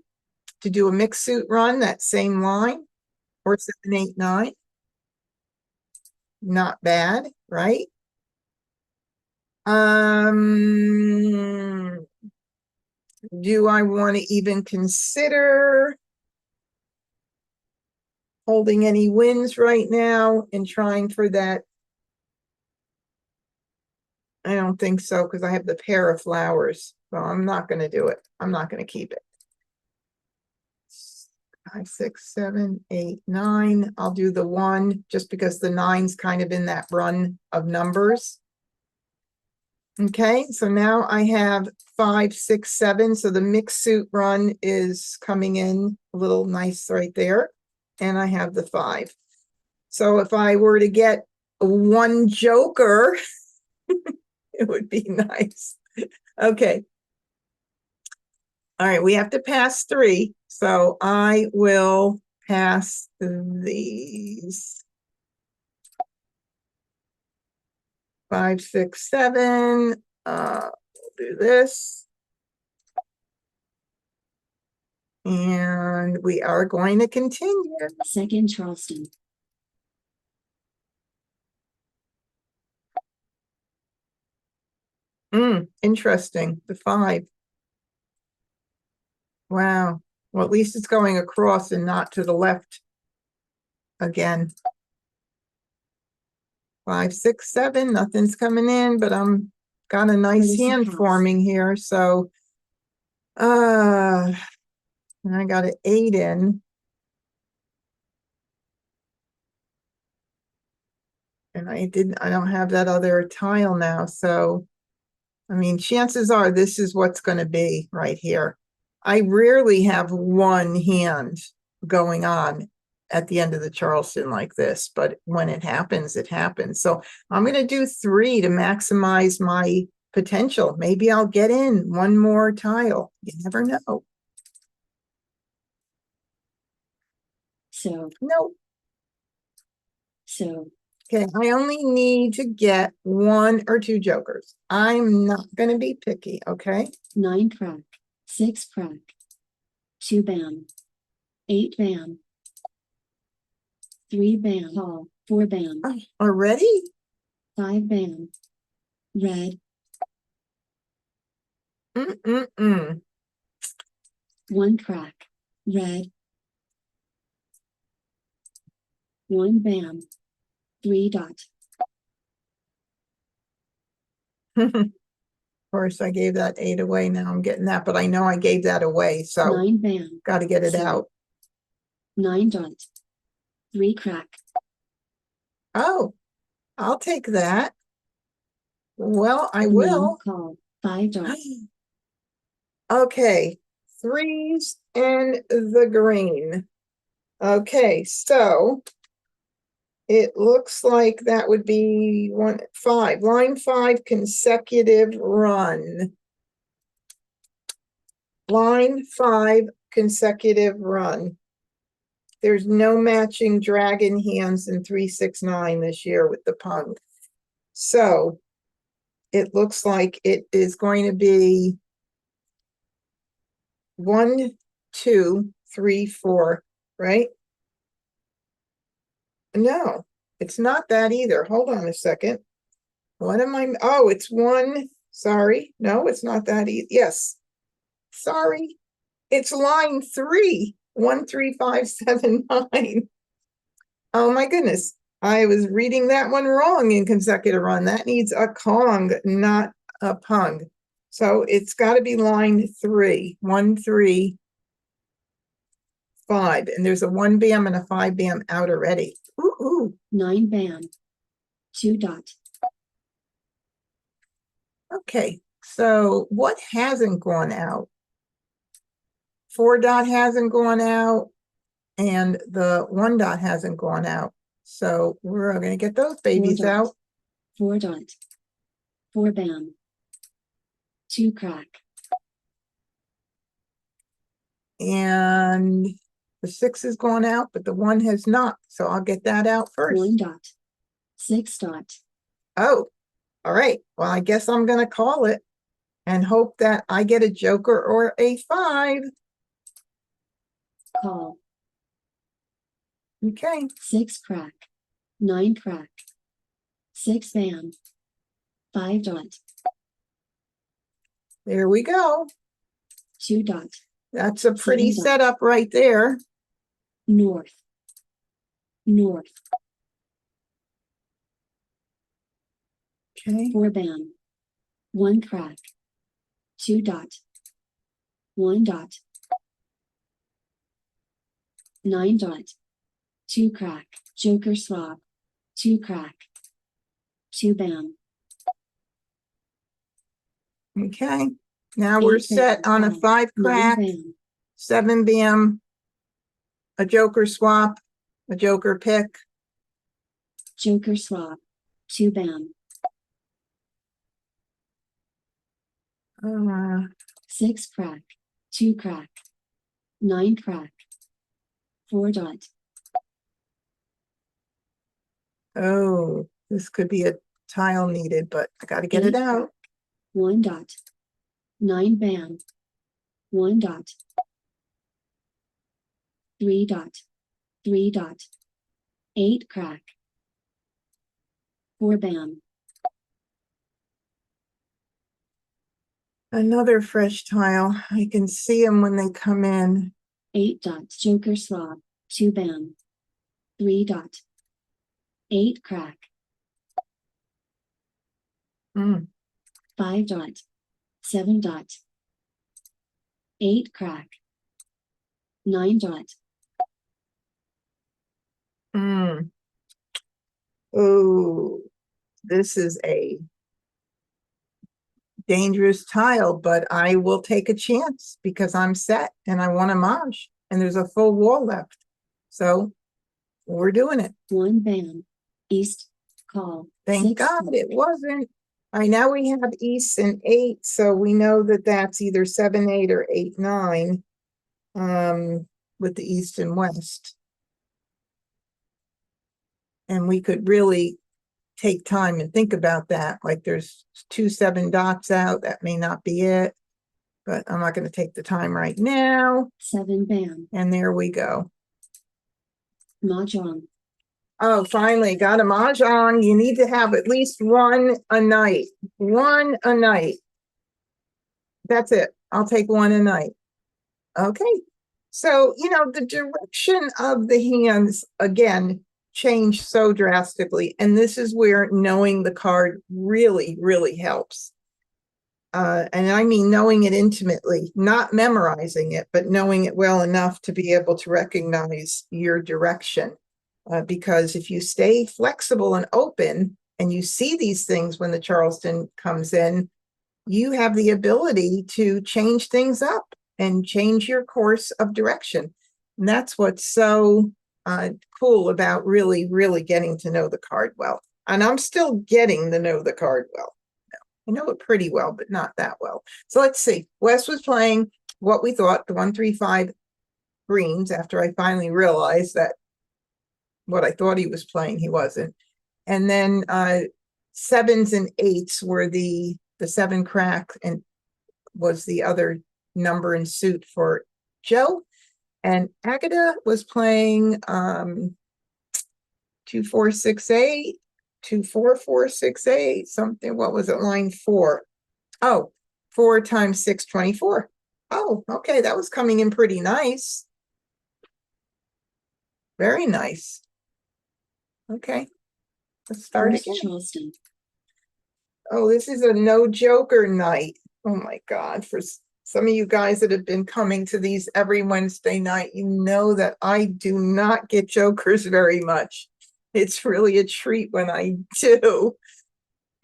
to do a mixed suit run, that same line, or 7, 8, 9. Not bad, right? Do I want to even consider holding any wins right now and trying for that? I don't think so, because I have the pair of flowers. So I'm not going to do it. I'm not going to keep it. 5, 6, 7, 8, 9. I'll do the 1 just because the 9's kind of in that run of numbers. Okay, so now I have 5, 6, 7. So the mixed suit run is coming in a little nice right there. And I have the 5. So if I were to get 1 joker, it would be nice. Okay. All right, we have to pass 3. So I will pass these. 5, 6, 7. We'll do this. And we are going to continue. 2nd Charleston. Interesting. The 5. Wow. Well, at least it's going across and not to the left again. 5, 6, 7. Nothing's coming in, but I'm got a nice Release the hand house. forming here. So, and I got an 8 in. And I don't have that other tile now. So, I mean, chances are this is what's going to be right here. I rarely have 1 hand going on at the end of the Charleston like this, but when it happens, it happens. So I'm going to do 3 to maximize my potential. Maybe I'll get in 1 more tile. You never know. So, Nope. so, Okay, I only need to get 1 or 2 jokers. I'm not going to be picky, okay? 9 crack. 6 crack. 2 bam. 8 bam. 3 bam. Call. 4 bam. Oh, already? 5 bam. Red. 1 crack. Red. 1 bam. 3 dot. Of course, I gave that 8 away. Now I'm getting that, but I know I gave that away, so 9 bam. got to get it So- out. 9 dot. 3 crack. Oh, I'll take that. Well, I No will. call. 5 dot. Okay, 3s in the green. Okay, so it looks like that would be line 5 consecutive run. Line 5 consecutive run. There's no matching dragon hands in 369 this year with the pung. So it looks like it is going to be 1, 2, 3, 4, right? No, it's not that either. Hold on a second. What am I? Oh, it's 1. Sorry. No, it's not that either. Yes. Sorry. It's line 3. 1, 3, 5, 7, 9. Oh my goodness. I was reading that one wrong in consecutive run. That needs a Kong, not a pung. So it's got to be line 3. 1, 3, 5. And there's a 1 bam and a 5 bam out already. Ooh. 9 bam. 2 dot. Okay. So what hasn't gone out? 4 dot hasn't gone out. And the 1 dot hasn't gone out. So we're going to get those babies 4 dot. out. 4 dot. 4 bam. 2 crack. And the 6 is gone out, but the 1 has not. So I'll get that out first. 1 dot. 6 dot. Oh, all right. Well, I guess I'm going to call it and hope that I get a joker or a 5. Call. Okay. 6 crack. 9 crack. 6 bam. 5 dot. There we go. 2 dot. That's a pretty 7 dot. setup right there. North. North. Okay. 4 bam. 1 crack. 2 dot. 1 dot. 9 dot. 2 crack. Joker swap. 2 crack. 2 bam. Okay. Now we're 8 set bam. on a 5 9 crack, bam. 7 bam, a joker swap, a joker pick. Joker swap. 2 bam. 6 crack. 2 crack. 9 crack. 4 dot. Oh, this could be a tile needed, but I got to get it 8 out. crack. 1 dot. 9 bam. 1 dot. 3 dot. 3 dot. 8 crack. 4 bam. Another fresh tile. I can see them when they come in. 8 dot. Joker swap. 2 bam. 3 dot. 8 crack. 5 dot. 7 dot. 8 crack. 9 dot. Oh, this is a dangerous tile, but I will take a chance because I'm set and I want a Maj and there's a full wall left. So we're doing it. 1 bam. East. Call. Thank 6 God crack. it wasn't. All right, now we have East and 8, so we know that that's either 7, 8 or 8, 9 with the East and West. And we could really take time and think about that. Like there's 2 7 dots out. That may not be it, but I'm not going to take the time right now. 7 bam. And there we go. Mahjong. Oh, finally got a Mahjong. You need to have at least 1 a night. 1 a night. That's it. I'll take 1 a night. Okay. So, you know, the direction of the hands, again, changed so drastically. And this is where knowing the card really, really helps. And I mean knowing it intimately, not memorizing it, but knowing it well enough to be able to recognize your direction. Because if you stay flexible and open and you see these things when the Charleston comes in, you have the ability to change things up and change your course of direction. And that's what's so cool about really, really getting to know the card well. And I'm still getting to know the card well. I know it pretty well, but not that well. So let's see. Wes was playing what we thought, the 1-3-5 greens, after I finally realized that what I thought he was playing, he wasn't. And then 7s and 8s were the 7 crack and was the other number in suit for Joe. And Agata was playing 2-4-6-8, 2-4-4-6-8, something. What was it? Line 4. Oh, 4 times 6, 24. Oh, okay. That was coming in pretty nice. Very nice. Okay. Let's start First again. Charleston. Oh, this is a no joker night. Oh my God. For some of you guys that have been coming to these every Wednesday night, you know that I do not get jokers very much. It's really a treat when I do.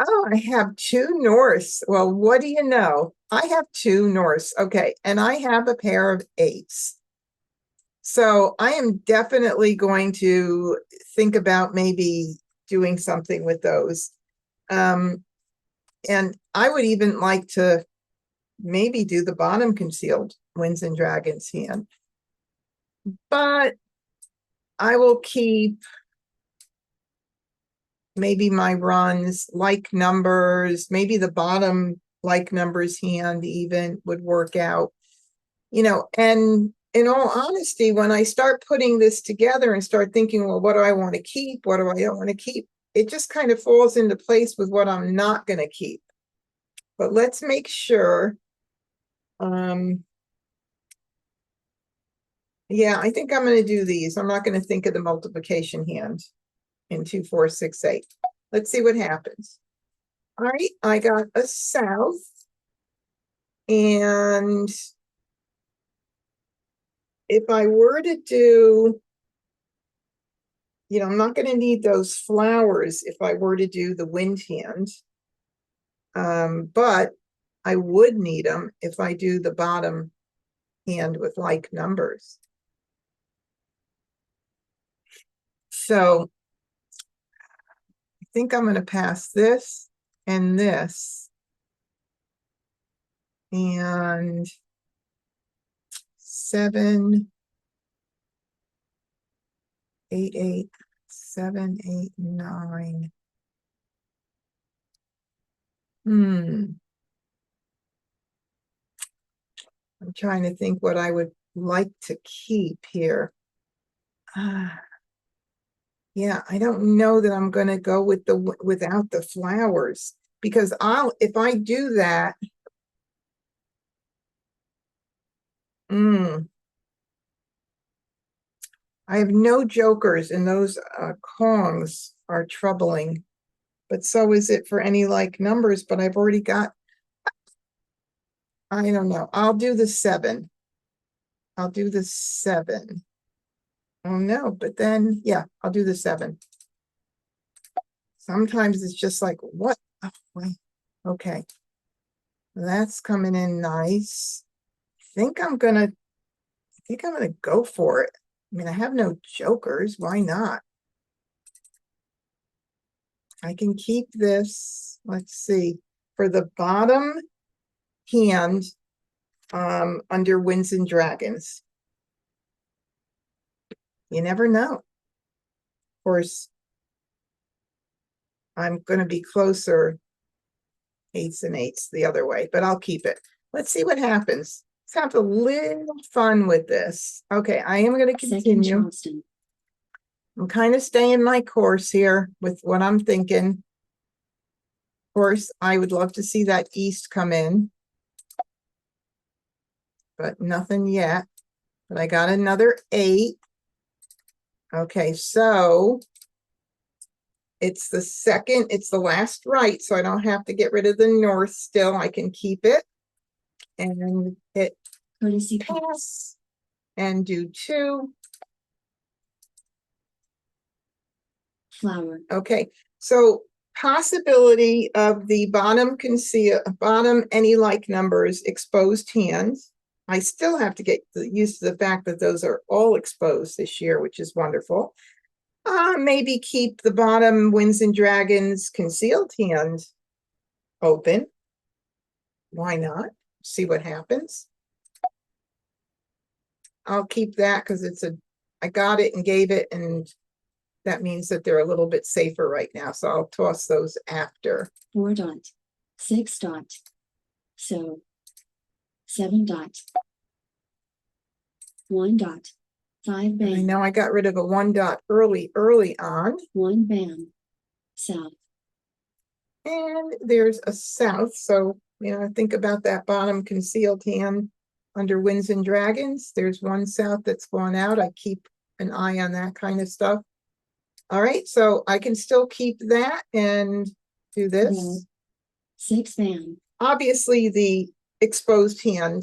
Oh, I have 2 Norths. Well, what do you know? I have 2 Norths. Okay. And I have a pair of 8s. So I am definitely going to think about maybe doing something with those. And I would even like to maybe do the bottom concealed Winds and Dragons hand. But I will keep maybe my runs, like numbers, maybe the bottom like numbers hand even would work out. You know, and in all honesty, when I start putting this together and start thinking, well, what do I want to keep? What do I don't want to keep? It just kind of falls into place with what I'm not going to keep. But let's make sure. Yeah, I think I'm going to do these. I'm not going to think of the multiplication hand in 2, 4, 6, 8. Let's see what happens. All right, I got a south. And if I were to do, you know, I'm not going to need those flowers if I were to do the wind hand. But I would need them if I do the bottom hand with like numbers. So I think I'm going to pass this and this. And 7, 8, 8, 7, 8, 9. I'm trying to think what I would like to keep here. Yeah, I don't know that I'm going to go with the without the flowers, because if I do that, I have no jokers, and those Kongs are troubling. But so is it for any like numbers, but I've already got, I don't know. I'll do the 7. I'll do the 7. Oh no, but then, yeah, I'll do the 7. Sometimes it's just like, what? Oh, wait. Okay. That's coming in nice. I think I'm gonna go for it. I mean, I have no jokers. Why not? I can keep this. Let's see. For the bottom hand, under Winds and Dragons. You never know. Of course, I'm going to be closer 8s and 8s the other way, but I'll keep it. Let's see what happens. Let's have a little fun with this. Okay, I am going to Second continue. Charleston. I'm kind of staying my course here with what I'm thinking. Of course, I would love to see that east come in, but nothing yet. But I got another 8. Okay, so it's the second, it's the last right, so I don't have to get rid of the north still. I can keep it and hit Courtesy pass and do 2. flower. Okay, so possibility of the bottom any like numbers, exposed hands. I still have to get used to the fact that those are all exposed this year, which is wonderful. Maybe keep the bottom Winds and Dragons concealed hand open. Why not? See what happens. I'll keep that because I got it and gave it, and that means that they're a little bit safer right now. So I'll toss those after. 4 dot. 6 dot. So 7 dot. 1 dot. 5 And I bam. know I got rid of a 1 dot early on. 1 bam. South. And there's a south. So, think about that bottom concealed hand under Winds and Dragons. There's one south that's gone out. I keep an eye on that kind of stuff. All right, so I can still keep that and do this. Red. 6 bam. Obviously, the exposed hand,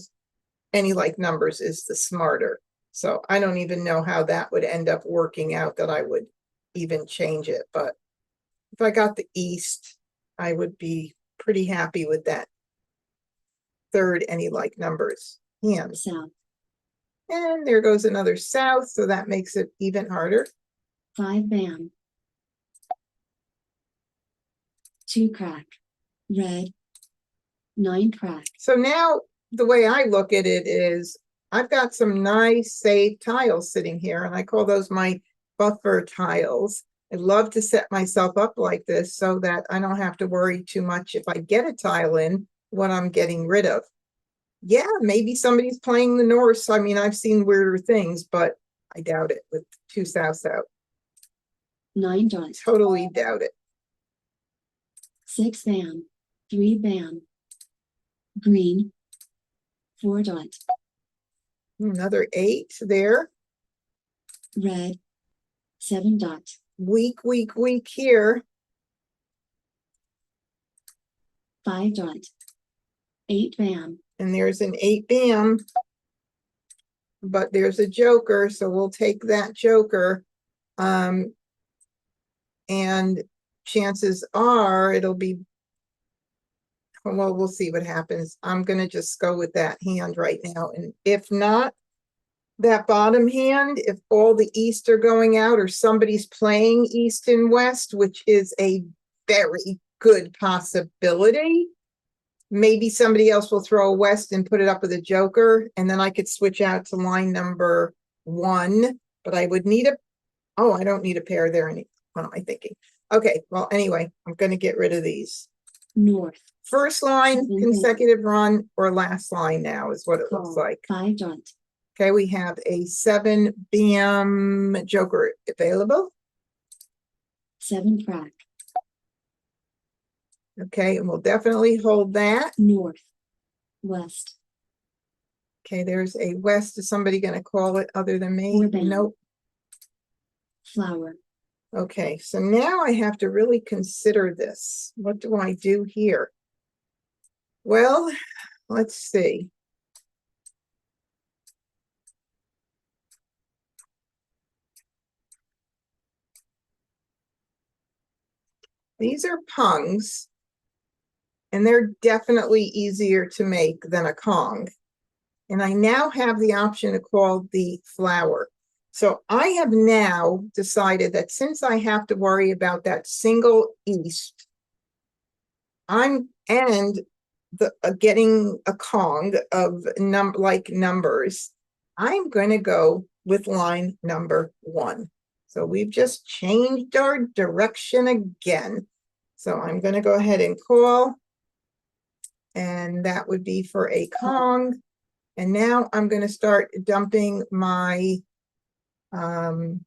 any like numbers, is the smarter. So I don't even know how that would end up working out, that I would even change it. But if I got the East, I would be pretty happy with that third any like numbers hand. South. And there goes another south, so that makes it even harder. 5 bam. 2 crack. Red. 9 crack. So now the way I look at it is I've got some nice safe tiles sitting here, and I call those my buffer tiles. I love to set myself up like this so that I don't have to worry too much if I get a tile in what I'm getting rid of. Yeah, maybe somebody's playing the Norse. I mean, I've seen weirder things, but I doubt it with 2 souths out. 9 dot. Totally doubt it. 6 bam. 3 bam. Green. 4 dot. Another 8 there. Red. 7 dot. Weak here. 5 dot. 8 bam. And there's an 8 bam. But there's a joker, so we'll take that joker. And chances are it'll be, well, we'll see what happens. I'm going to just go with that hand right now. And if not, that bottom hand, if all the East are going out or somebody's playing East and West, which is a very good possibility, maybe somebody else will throw a West and put it up with a joker, and then I could switch out to line number 1, but I would need I don't need a pair there. What am I thinking? Okay, well, anyway, I'm going to get rid of these. North. First line, 7 bam. consecutive run, or last line now is what it looks Call. like. 5 dot. Okay, we have a 7 bam joker available. 7 crack. Okay, and we'll definitely hold that. North. West. Okay, there's a West. Is somebody going to call it other than me? 4 bam. Nope. Flower. Okay, so now I have to really consider this. What do I do here? Well, let's see. These are pungs, and they're definitely easier to make than a Kong. And I now have the option to call the flower. So I have now decided that since I have to worry about that single East, getting a Kong of numbers, I'm going to go with line number 1. So we've just changed our direction again. So I'm going to go ahead and call, and that would be for a Kong. And now I'm going to start dumping my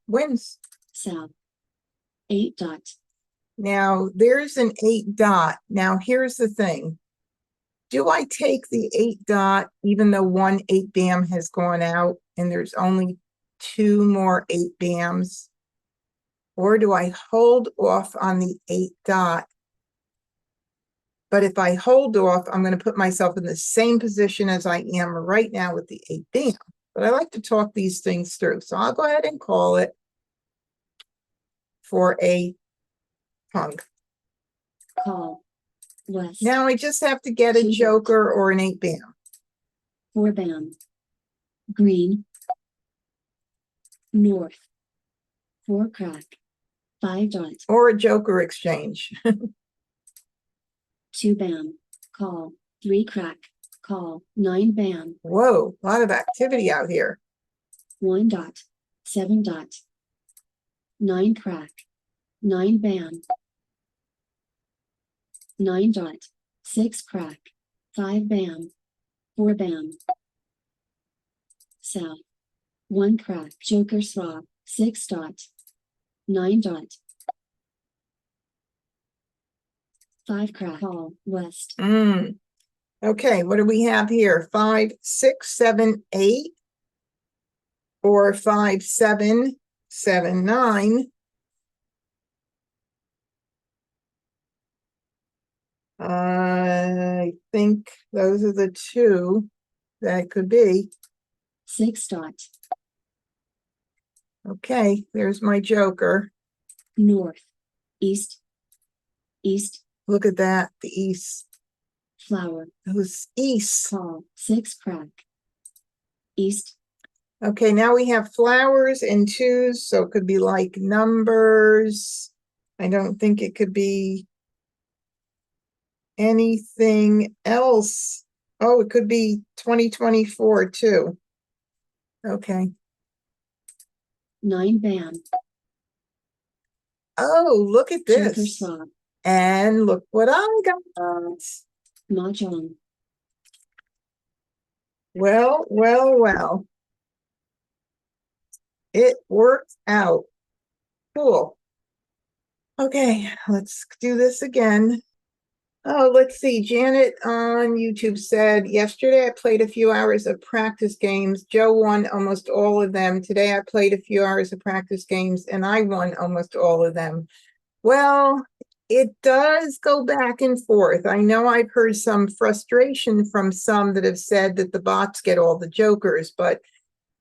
wins. South. 8 dot. Now there's an 8 dot. Now here's the thing. Do I take the 8 dot even though 1 8 bam has gone out and there's only 2 more 8 bams? Or do I hold off on the 8 dot? But if I hold off, I'm going to put myself in the same position as I am right now with the 8 bam. But I like to talk these things through. So I'll go ahead and call it for a punk. Call. West. Now I just have to get a 2 dot. joker or an 8 bam. 4 bam. green, north, 4 crack, 5 dot, Or a joker exchange. 2 bam, call, 3 crack, call, 9 bam, Whoa, a lot of activity out here. 1 dot, 7 dot, 9 crack, 9 bam, 9 dot, 6 crack, 5 bam, 4 bam, south, 1 crack, joker swap, 6 dot, 9 dot, 5 crack, call, west, Okay, what do we have here? 5, 6, 7, 8, or 5, 7, 7, 9. I think those are the two that could be. 6 dot, Okay, there's my joker. north, east, east, Look at that, the east. flower, Those east. call, 6 crack, east, Okay, now we have flowers and twos, so it could be like numbers. I don't think it could be anything else. Oh, it could be 2024 too. Okay. 9 bam, Oh, look at joker this. swap, And look what I got. Mahjong, Well, well, well. It worked out. Cool. Okay, let's do this again. Oh, let's see. Janet on YouTube said, yesterday I played a few hours of practice games. Joe won almost all of them. Today I played a few hours of practice games and I won almost all of them. Well, it does go back and forth. I know I've heard some frustration from some that have said that the bots get all the jokers, but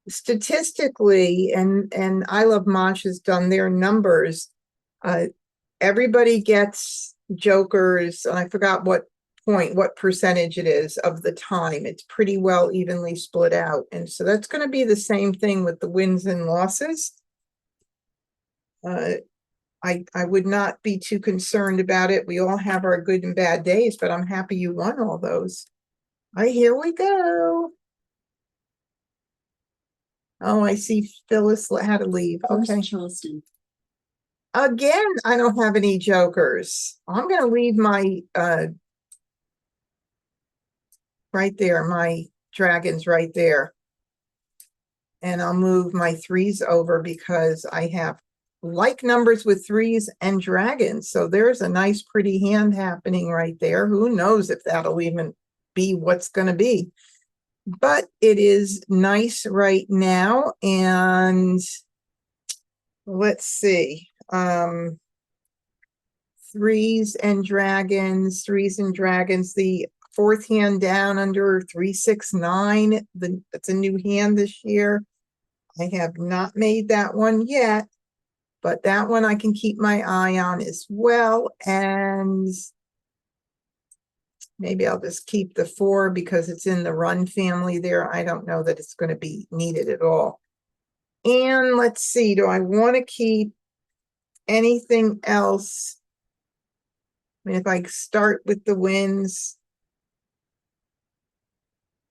statistically, and I Love Mosh has done their numbers, everybody gets jokers, and I forgot what percentage it is of the time. It's pretty well evenly split out. And so that's going to be the same thing with the wins and losses. I would not be too concerned about it. We all have our good and bad days, but I'm happy you won all those. Here we go. Oh, I see Phyllis had to leave. first Okay. Charleston, Again, I don't have any jokers. I'm going to leave my, right there, my dragons right there. And I'll move my threes over because I have like numbers with threes and dragons. So there's a nice, pretty hand happening right there. Who knows if that'll even be what's going to be. But it is nice right now. And let's see. Threes and dragons, the fourth hand down under 369. That's a new hand this year. I have not made that one yet, but that one I can keep my eye on as well. And maybe I'll just keep the 4 because it's in the run family there. I don't know that it's going to be needed at all. And let's see, do I want to keep anything else? I mean, if I start with the wins,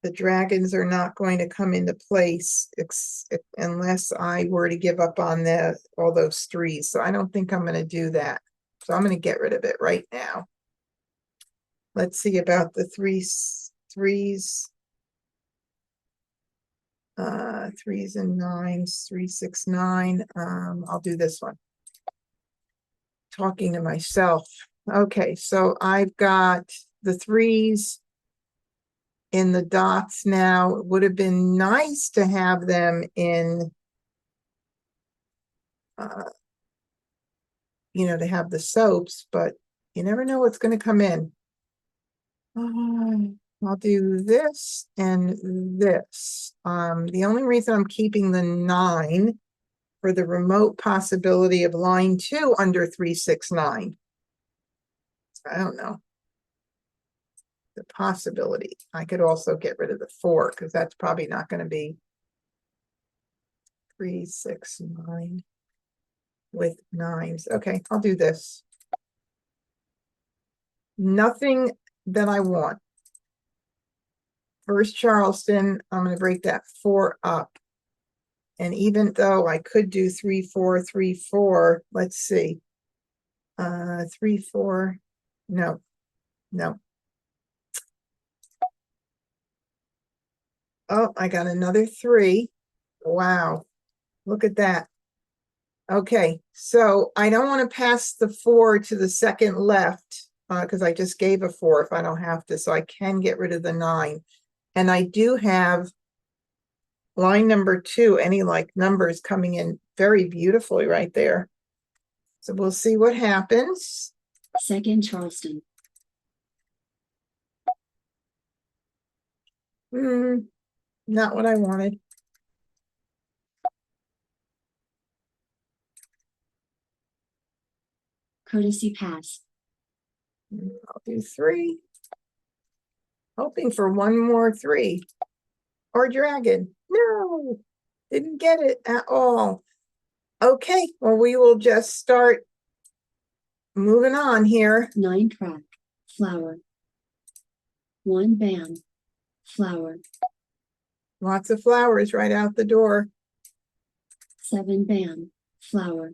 the dragons are not going to come into place unless I were to give up on all those threes. So I don't think I'm going to do that. So I'm going to get rid of it right now. Let's see about the threes, threes and nines, 3, 6, 9. I'll do this one. Talking to myself. Okay, so I've got the threes in the dots now. It would have been nice to have them in, to have the soaps, but you never know what's going to come in. I'll do this and this. The only reason I'm keeping the 9 for the remote possibility of line 2 under 369. I don't know. The possibility. I could also get rid of the 4 because that's probably not going to be 3, 6, 9 with 9s. Okay, I'll do this. Nothing that I want. First Charleston, I'm going to break that 4 up. And even though I could do 3, 4, 3, 4, let's see. 3, 4, no, no. Oh, I got another 3. Wow, look at that. Okay, so I don't want to pass the 4 to the second left because I just gave a 4 if I don't have to, so I can get rid of the 9. And I do have line number 2, any like numbers coming in very beautifully right there. So we'll see what happens. Second Charleston. Not what I wanted. Courtesy pass. I'll do 3. Hoping for one more 3. Or dragon. No, didn't get it at all. Okay, well, we will just start moving on here. 9 crack. Flower. 1 bam. Flower. Lots of flowers right out the door. 7 bam. Flower.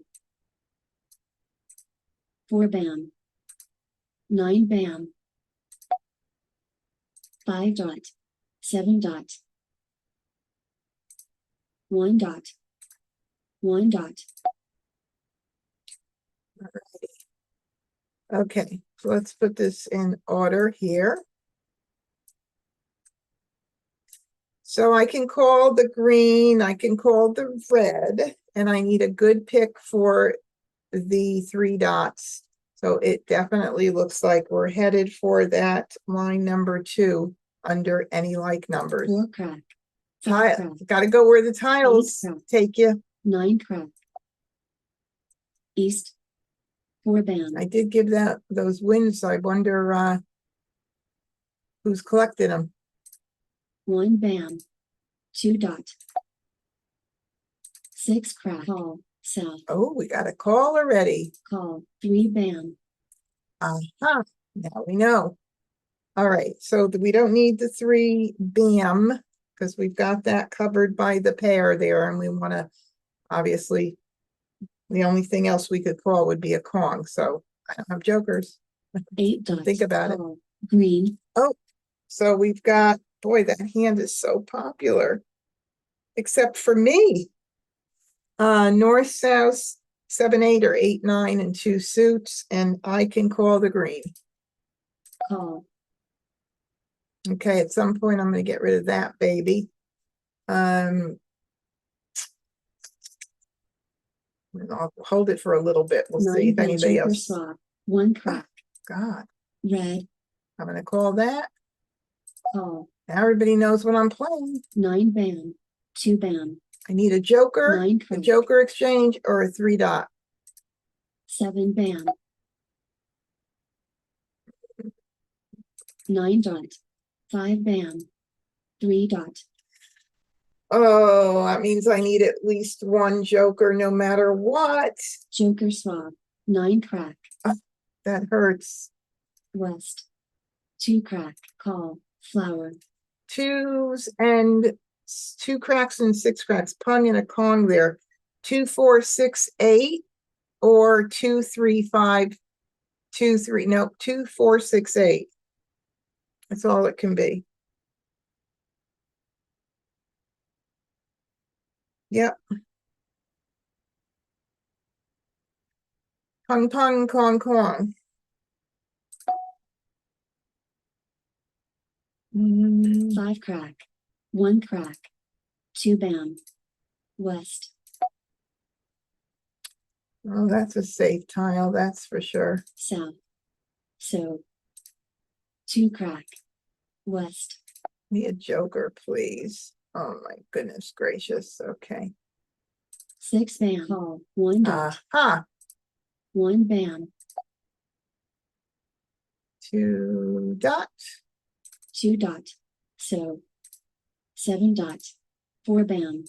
4 bam. 9 bam. 5 dot. 7 dot. 1 dot. 1 dot. Okay, so let's put this in order here. So I can call the green, I can call the red, and I need a good pick for the 3 dots. So it definitely looks like we're headed for that line number 2 under any like numbers. 4 crack. 5 Tile, crack. got to go where the tiles crack. take you. 9 crack. East. 4 bam. I did give that those wins. I wonder who's collected them. 1 bam. 2 dot. 6 crack. Call. South. Oh, we got a call already. Call. 3 bam. Uh-huh. Now we know. All right, so we don't need the 3 bam because we've got that covered by the pair there, and we want to obviously the only thing else we could call would be a Kong. So I don't have jokers. 8 dot. Think about it. Call. Green. Oh, so we've got, boy, that hand is so popular, except for me. North, south, 7, 8, or 8, 9, and 2 suits, and I can call the green. Call. Okay, at some point I'm going to get rid of that baby. And I'll hold it for a little bit. We'll see 9 if bam. anybody Joker else. swap. 1 crack. God, Red. I'm going to call that. Call. Now everybody knows what I'm playing. 9 bam. 2 bam. I need a joker, 9 a crack. joker exchange, or a 3 dot. 7 bam. 9 dot. 5 bam. 3 dot. Oh, that means I need at least 1 joker no matter what. Joker swap. 9 crack. That hurts. West. 2 crack. Call. Flower. 2s and 2 cracks and 6 cracks. Pung and a Kong there. 2, 4, 6, 8, or 2, 3, 5, 2, 3. Nope, 2, 4, 6, 8. That's all it can be. Yep. Pung, pung, Kong, Kong. 5 crack. 1 crack. 2 bam. West. Oh, that's a safe tile, that's for sure. South. So. 2 crack. West. Need a joker, please. Oh my goodness gracious. Okay. 6 bam. Call. 1 dot. Aha. 1 bam. 2 dot. 2 dot. So. 7 dot. 4 bam.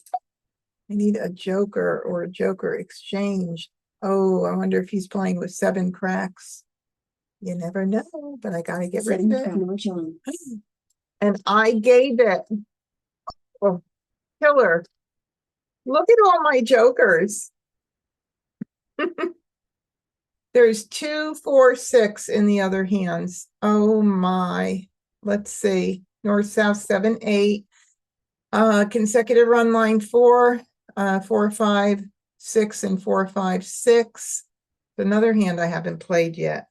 I need a joker or a joker exchange. Oh, I wonder if he's playing with 7 cracks. You never know, but I gotta get rid of 7 it. crack. Mahjong. And I gave it. Oh, killer. Look at all my jokers. There's 2, 4, 6 in the other hands. Oh my. Let's see. North, south, 7, 8. Consecutive run line 4, 4, 5, 6, and 4, 5, 6. Another hand I haven't played yet.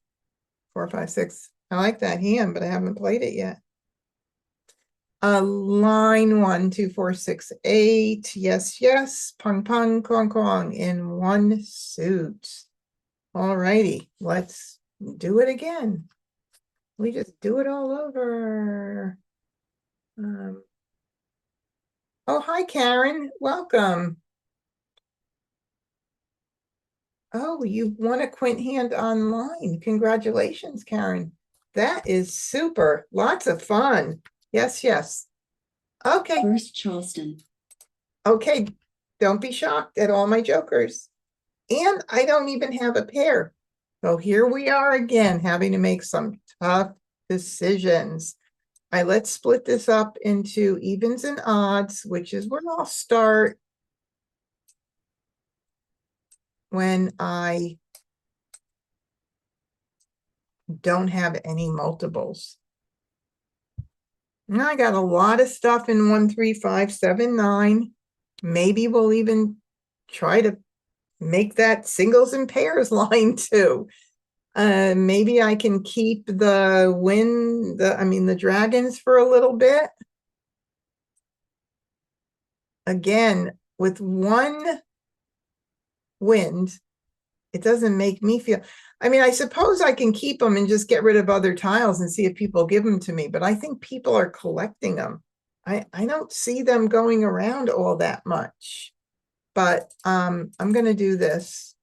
4, 5, 6. I like that hand, but I haven't played it yet. Line 1, 2, 4, 6, 8. Yes, yes. Pong, pong, kong, kong in one suit. All righty, let's do it again. We just do it all over. Oh, hi, Karen. Welcome. Oh, you won a quint hand online. Congratulations, Karen. That is super. Lots of fun. Yes, yes. Okay. First Charleston. Okay. Don't be shocked at all my jokers. And I don't even have a pair. So here we are again, having to make some tough decisions. All right, let's split this up into evens and odds, which is where I'll start when I don't have any multiples. Now I got a lot of stuff in 1, 3, 5, 7, 9. Maybe we'll even try to make that singles and pairs line too. Maybe I can keep the dragons for a little bit. Again, with one wind, it doesn't make me feel, I suppose I can keep them and just get rid of other tiles and see if people give them to me, but I think people are collecting them. I don't see them going around all that much, but I'm going to do this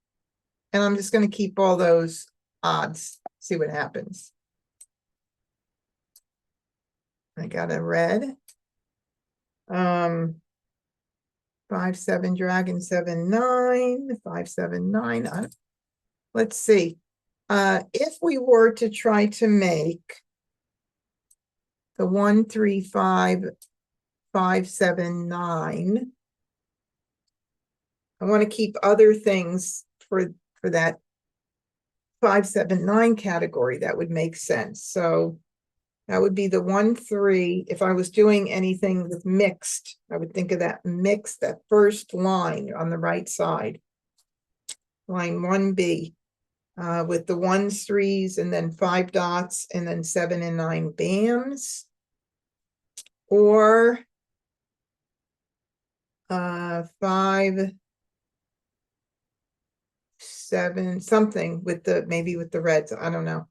and I'm just going to keep all those odds, see what happens. I got a red. 5, 7, dragon, 7, 9, 5, 7, 9. Let's see. If we were to try to make the 1, 3, 5, 5, 7, 9, I want to keep other things for that 5, 7, 9 category. That would make sense. So that would be the 1, 3. If I was doing anything with mixed, I would think of that mixed, that first line on the right side. Line 1B. With the 1s, 3s, and then 5 dots, and then 7 and 9 bams. Or 5, 7, something with maybe with the reds. I don't know.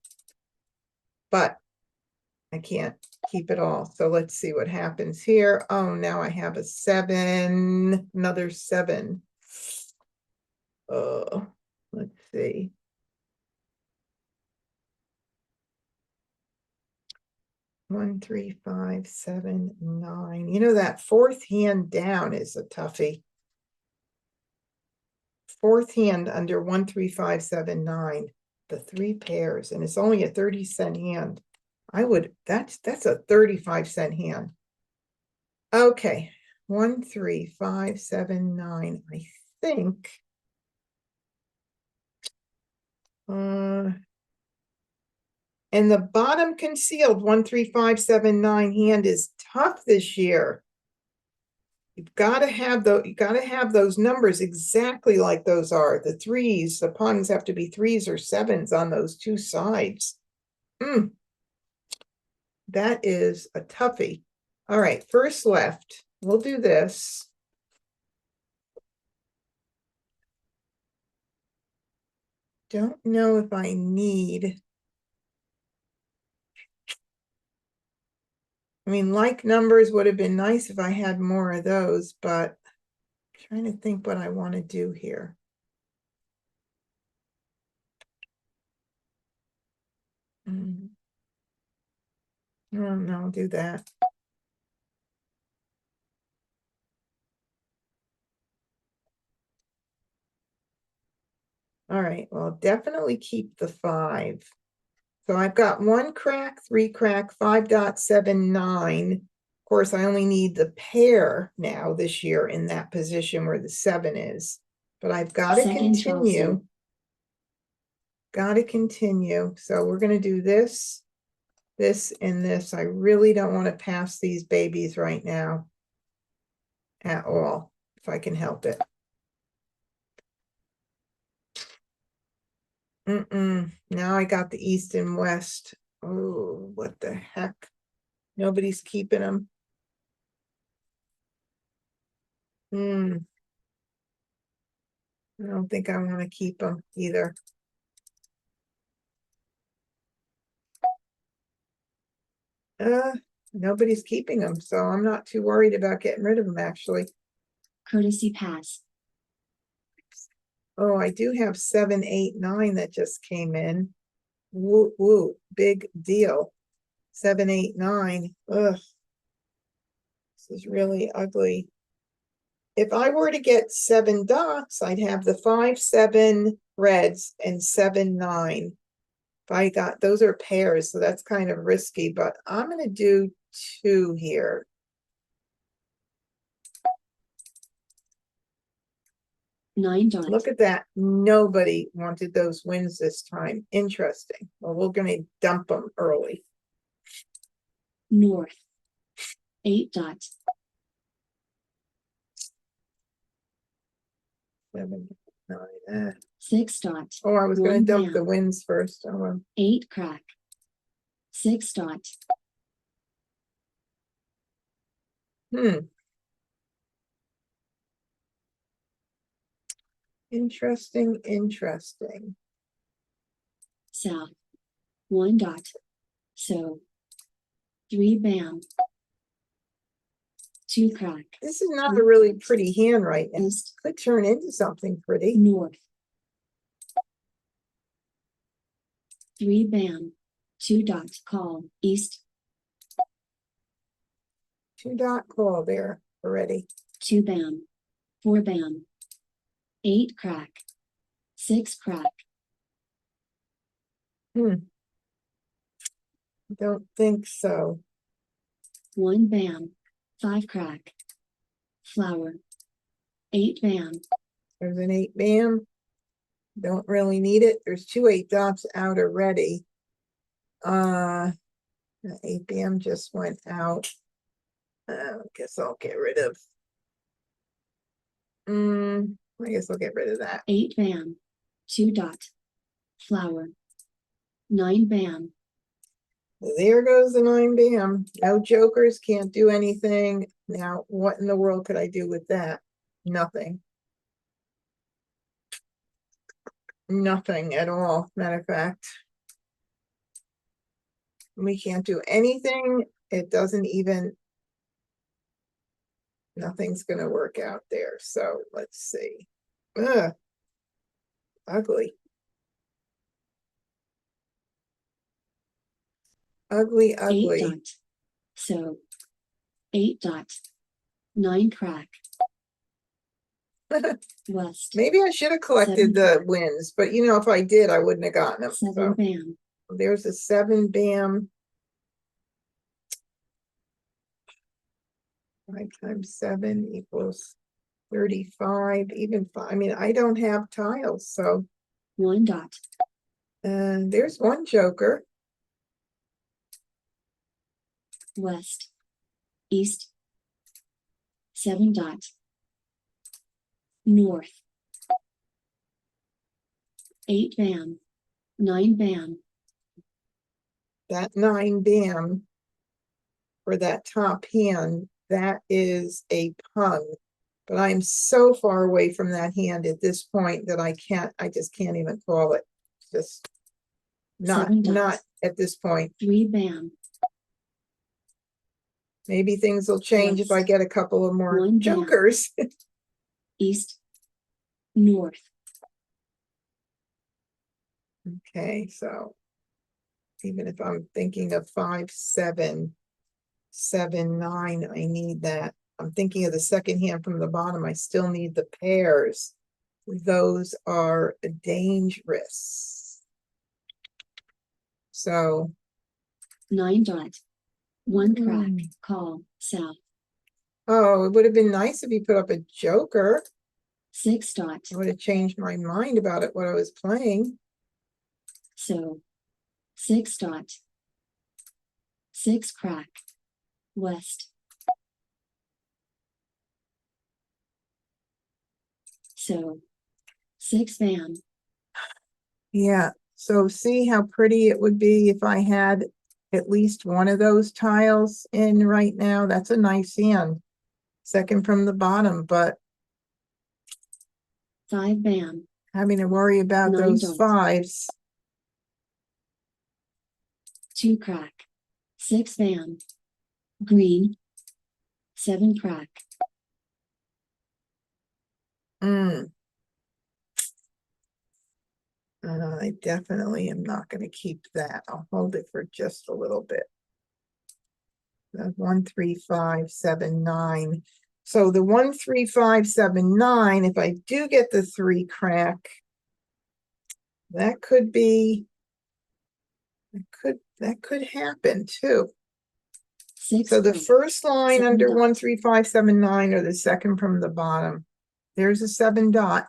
But I can't keep it all. So let's see what happens here. Oh, now I have a 7, another 7. Oh, let's see. One, 3, 5, 7, 9. You know, that fourth hand down is a toughie. Fourth hand under 1, 3, 5, 7, 9. The 3 pairs, and it's only a 30-cent hand. That's a 35-cent hand. Okay, 1, 3, 5, 7, 9. I think. And the bottom concealed 1, 3, 5, 7, 9 hand is tough this year. You've got to have those numbers exactly like those are. The 3s, the pawns have to be 3s or 7s on those two sides. That is a toughie. All right, first left. We'll do this. Don't know if I need. Like numbers would have been nice if I had more of those, but I'm trying to think what I want to do here. No, I'll do that. All right, well, definitely keep the 5. So I've got 1 crack, 3 crack, 5.79. Of course, I only need the pair now this year in that position where the 7 is. But I've got to Second continue. Charleston. Got to continue. So we're going to do this, this, and this. I really don't want to pass these babies right now at all, if I can help it. Now I got the east and west. Oh, what the heck? Nobody's keeping them. I don't think I want to keep them either. Nobody's keeping them, so I'm not too worried about getting rid of them, actually. Courtesy pass. Oh, I do have 7, 8, 9 that just came in. Woo, woo, big deal. 7, 8, 9. Ugh. This is really ugly. If I were to get 7 dots, I'd have the 5, 7 reds and 7, 9. If I got, those are pairs, so that's kind of risky, but I'm going to do 2 here. Nine dots. Look at that. Nobody wanted those wins this time. Interesting. Well, we're going to dump them early. North. 8 dots. 7, 9. 6 dots. Oh, I was going 1 to dump the bam. wins first. Oh, well. 8 crack. 6 dots. Interesting, interesting. South. 1 dot. So 3 bam. 2 crack. This is not a really pretty hand right now. East. Could turn into something pretty. North. 3 bam. 2 dots. Call. East. 2 dot call there already. 2 bam. 4 bam. 8 crack. 6 crack. Don't think so. 1 bam. 5 crack. Flower. 8 bam. There's an 8 bam. Don't really need it. There's 2 8 dots out already. The 8 bam just went out. I guess I'll get rid of. I guess I'll get rid of that. 8 bam. 2 dot. Flower. 9 bam. There goes the 9 bam. No jokers, can't do anything. Now, what in the world could I do with that? Nothing. Nothing at all, matter of fact. We can't do anything. It doesn't even, nothing's gonna work out there. So let's see. Ugh. Ugly. Ugly, 8 ugly. dot. So 8 dot. 9 crack. West. Maybe I should have collected 7 the wins, but you know, if I did, I wouldn't have gotten them. 7 So bam. there's a 7 bam. 5 times 7 equals 35. Even 5. I mean, I don't have tiles, so 1 dot. there's 1 joker. West. East. 7 dot. North. 8 bam. 9 bam. That 9 bam for that top hand, that is a pun. But I'm so far away from that hand at this point that I just can't even call it. Just not 7 dots. not at this point. 3 bam. Maybe things will change if I West. get a couple of more 1 bam. jokers. East. North. Okay, so even if I'm thinking of 5, 7, 7, 9, I need that. I'm thinking of the second hand from the bottom. I still need the pairs. those are dangerous. So 9 dot. 1 crack. Mm. Call. South. Oh, it would have been nice if you put up a joker. 6 dot. I would have changed my mind about it, what I was playing. So. 6 dot. 6 crack. West. So. 6 van. Yeah, so see how pretty it would be if I had at least one of those tiles in right now. That's a nice hand. Second from the bottom, but 5 van. having to worry about 9 those dots. fives. 2 crack. 6 van. Green. 7 crack. Mm. I definitely am not going to keep that. I'll hold it for just a little bit. 1, 3, 5, 7, 9. So the 1, 3, 5, 7, 9, if I do get the 3 crack, that could be, that could happen too. 6 So the crack. first line 7 under dot. 1, 3, 5, 7, 9, or the second from the bottom. There's a 7 dot.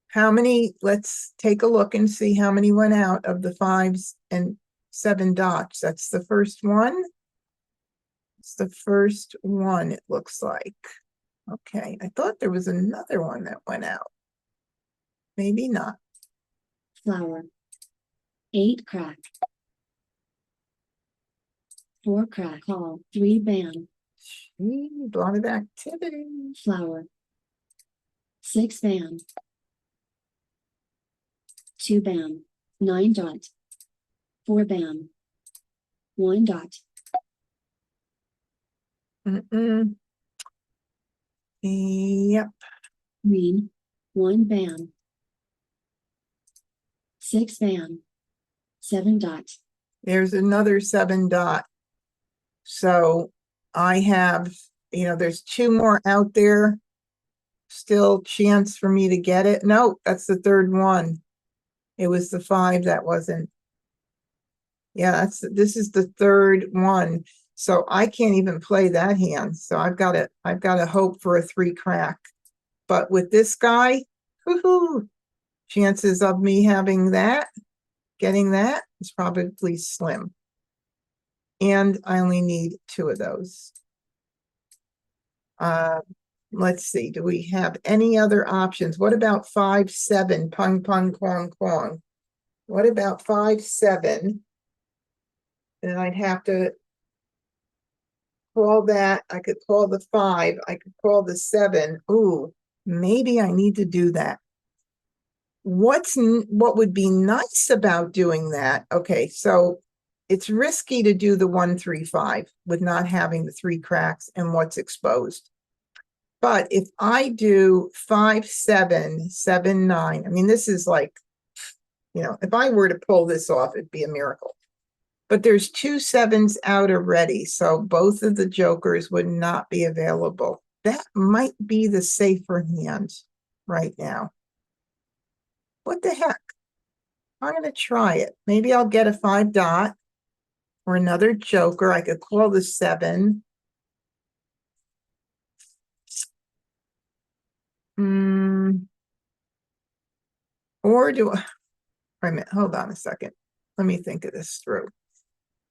How many, let's take a look and see how many went out of the 5s and 7 dots. That's the first one. It's the first one, it looks like. Okay, I thought there was another one that went out. Maybe not. Flower. 8 crack. 4 crack. Call. 3 van. Gee, a lot of activity. Flower. 6 van. 2 van. 9 dot. 4 van. 1 dot. Yep. Green. 1 van. 6 van. 7 dot. There's another 7 dot. So I have, there's 2 more out there. Still chance for me to get it. No, that's the third one. It was the 5 that wasn't. Yeah, this is the third one. So I can't even play that hand. So I've got to hope for a 3 crack. But with this guy, woohoo, chances of me having that, getting that, is probably slim. And I only need 2 of those. Let's see, do we have any other options? What about 5, 7, pung, pung, quong, quong? What about 5, 7? And I'd have to call that. I could call the 5. I could call the 7. Ooh, maybe I need to do that. What would be nice about doing that? Okay, so it's risky to do the 1, 3, 5 with not having the 3 cracks and what's exposed. But if I do 5, 7, 7, 9, I mean, this is like, if I were to pull this off, it'd be a miracle. But there's 2 7s out already, so both of the jokers would not be available. That might be the safer hand right now. What the heck? I'm going to try it. Maybe I'll get a 5 dot or another joker. I could call the 7. Or do I, wait a minute, hold on a second. Let me think of this through.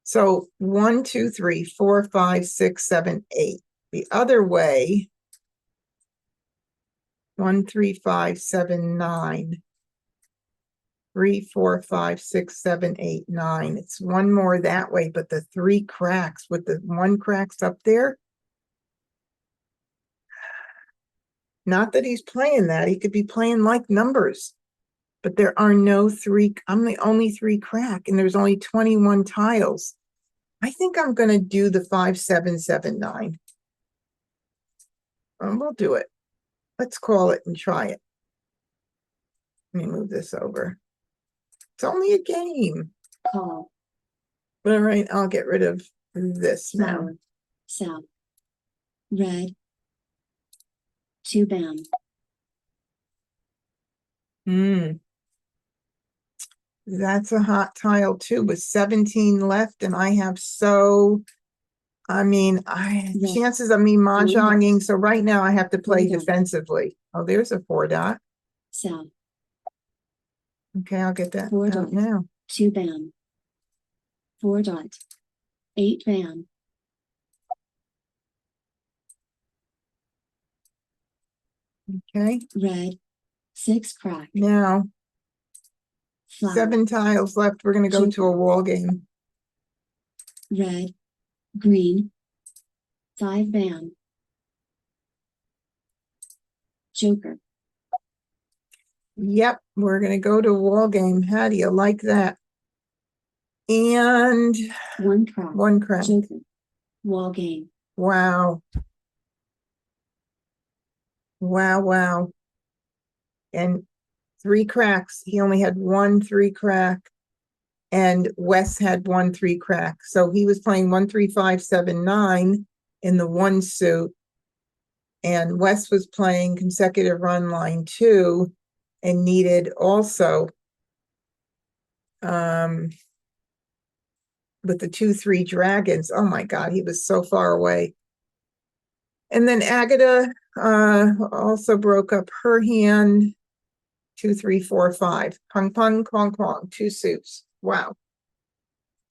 So 1, 2, 3, 4, 5, 6, 7, 8. The other way, 1, 3, 5, 7, 9. 3, 4, 5, 6, 7, 8, 9. It's one more that way, but the 3 cracks with the 1 cracks up there. Not that he's playing that. He could be playing like numbers. But there are no 3. I'm the only 3 crack, and there's only 21 tiles. I think I'm going to do the 5, 7, 7, 9. We'll do it. Let's call it and try it. Let me move this over. It's only a game. Call. All right, I'll get rid of this now. Flower. South. Red. 2 van. That's a hot tile too, with 17 left, and I have Yeah. chances of me mahjonging. So right now I have to play Yeah. defensively. Oh, there's a 4 dot. South. Okay, I'll get that 4 out dot. now. 2 bam. 4 dot. 8 bam. Okay, Red. 6 crack. now Flower. 7 tiles left. We're gonna go to a wall game. Red. Green. 5 bam. Joker. Yep, we're gonna go to a wall game. How do you like that? And 1 crack. 1 crack. Joker. Wall game. Wow. Wow, wow. And 3 cracks. He only had 1 3 crack, and Wes had 1 3 crack. So he was playing 1 3 5 7 9 in the 1 suit, and Wes was playing consecutive run line 2 and needed also with the 2 3 dragons. Oh my God, he was so far away. And then Agata also broke up her hand. 2 3 4 5. Pong pong pong pong. 2 suits. Wow.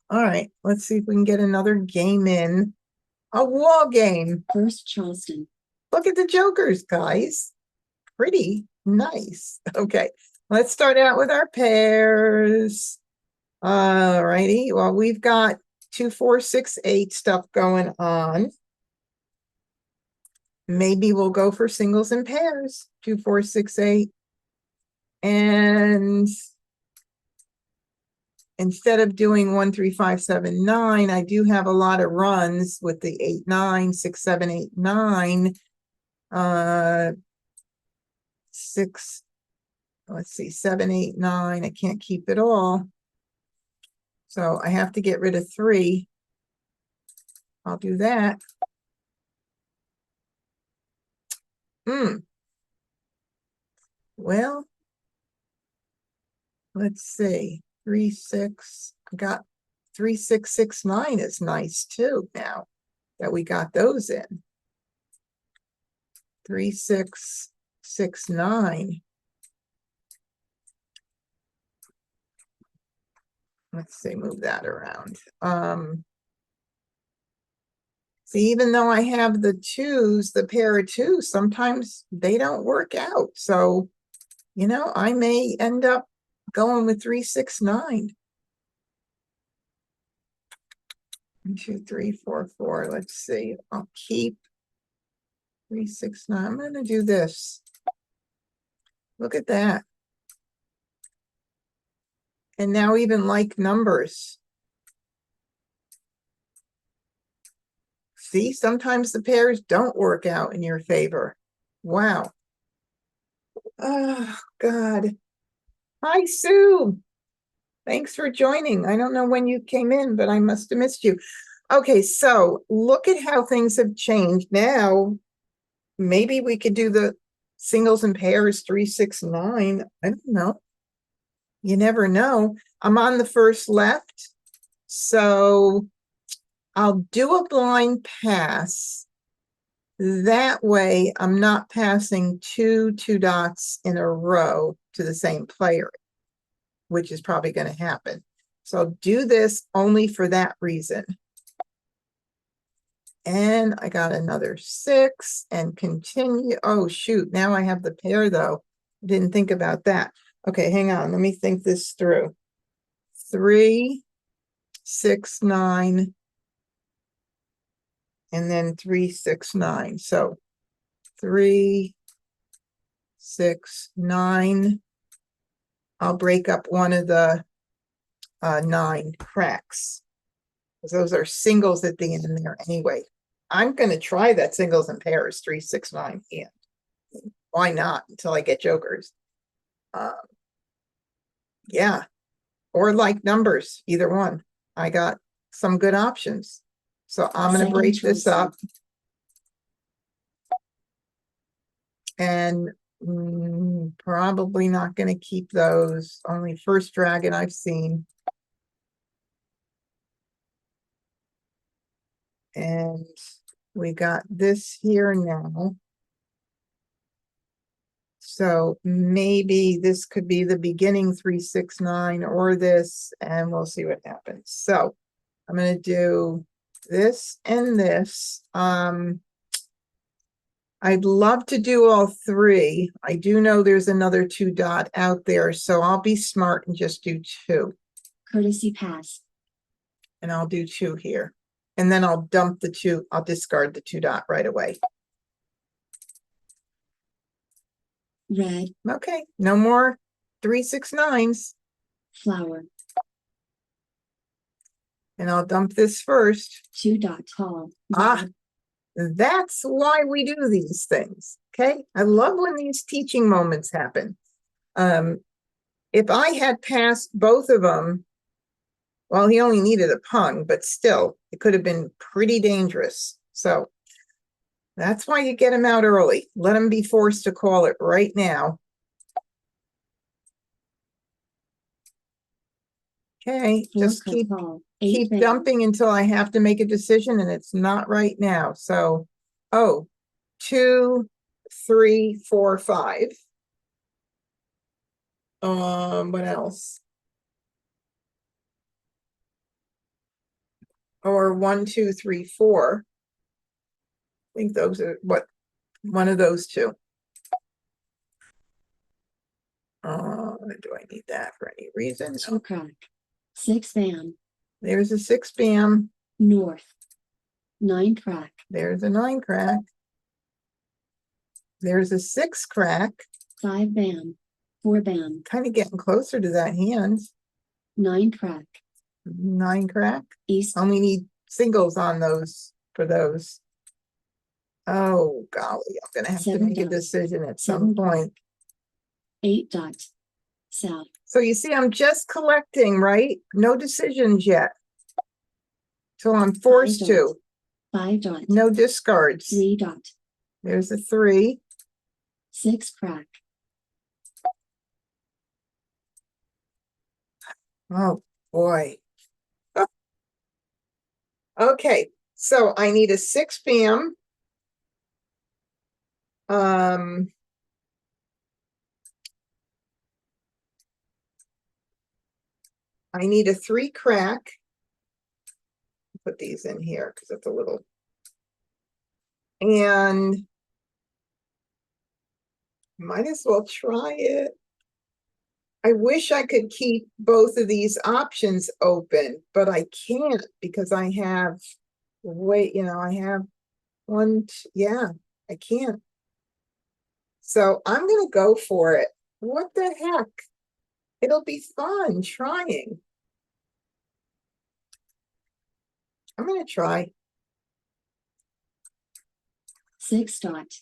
All right, let's see if we can get another game in. A wall game. First Charleston. Look at the jokers, guys. Pretty nice. Okay, let's start out with our pairs. All righty. Well, we've got 2 4 6 8 stuff going on. Maybe we'll go for singles and pairs. 2 4 6 8. And instead of doing 1 3 5 7 9, I do have a lot of runs with the 8 9 6 7 8 9. 6, let's see, 7 8 9. I can't keep it all, so I have to get rid of 3. I'll do that. Well, let's see. 3 6. I got 3 6 6 9 is nice too now that we got those in. 3 6 6 9. Let's see, move that around. See, even though I have the 2s, the pair of 2s, sometimes they don't work out. So, you know, I may end up going with 3 6 9. 1 2 3 4 4. Let's see. I'll keep 3 6 9. I'm going to do this. Look at that. And now even like numbers. See, sometimes the pairs don't work out in your favor. Wow. Oh, God. Hi, Sue. Thanks for joining. I don't know when you came in, but I must have missed you. Okay, so look at how things have changed. Now, maybe we could do the singles and pairs 3 6 9. I don't know. You never know. I'm on the first left, so I'll do a blind pass. That way I'm not passing 2 2 dots in a row to the same player, which is probably going to happen. So I'll do this only for that reason. And I got another 6 and continue. Oh, shoot. Now I have the pair, though. Didn't think about that. Okay, hang on. Let me think this through. 3 6 9. And then 3 6 9. So 3 6 9. I'll break up one of the 9 cracks, because those are singles at the end there anyway. I'm going to try that singles and pairs 3 6 9 and why not until I get jokers. Yeah, or like numbers, either one. I got some good options. So I'm going to break this up. And I'm probably not going to keep those. Only first dragon I've seen. And we got this here now. So maybe this could be the beginning 369 or this, and we'll see what happens. So I'm going to do this and this. I'd love to do all three. I do know there's another 2 dot out there, so I'll be smart and just do 2. Courtesy pass. And I'll do 2 here. And then I'll dump the 2. I'll discard the 2 dot right away. Red. Okay, no more 369s. Flower. And I'll dump this first. 2 dot call. Ah, that's why we do these things. Okay, I love when these teaching moments happen. If I had passed both of them, well, he only needed a pung, but still, it could have been pretty dangerous. So that's why you get him out early. Let him be forced to call it right now. Okay, just keep dumping until I have to make a decision, and it's not right now. So, 2, 3, 4, 5. What else? Or 1, 2, 3, 4. I think those are one of those 2. Do I need that for any reason? 2 crack. 6 bam. There's a 6 bam. North. 9 crack. There's a 9 crack. There's a 6 crack. 5 bam. 4 bam. Kind of getting closer to that hand. 9 crack. 9 crack. East. Only need singles on those for those. Oh golly, I'm gonna have to make a decision at some point. 8 dot. South. So you see, I'm just collecting, right? No decisions yet. So I'm forced to. 5 dot. No discards. 3 dot. There's a 3. 6 crack. Oh boy. Okay, so I need a 6 bam. I need a 3 crack. Put these in here because it's a little. And might as well try it. I wish I could keep both of these options open, but I can't because I have, I have one, yeah, I can't. So I'm going to go for it. What the heck? It'll be fun trying. I'm going to try. 6 dot.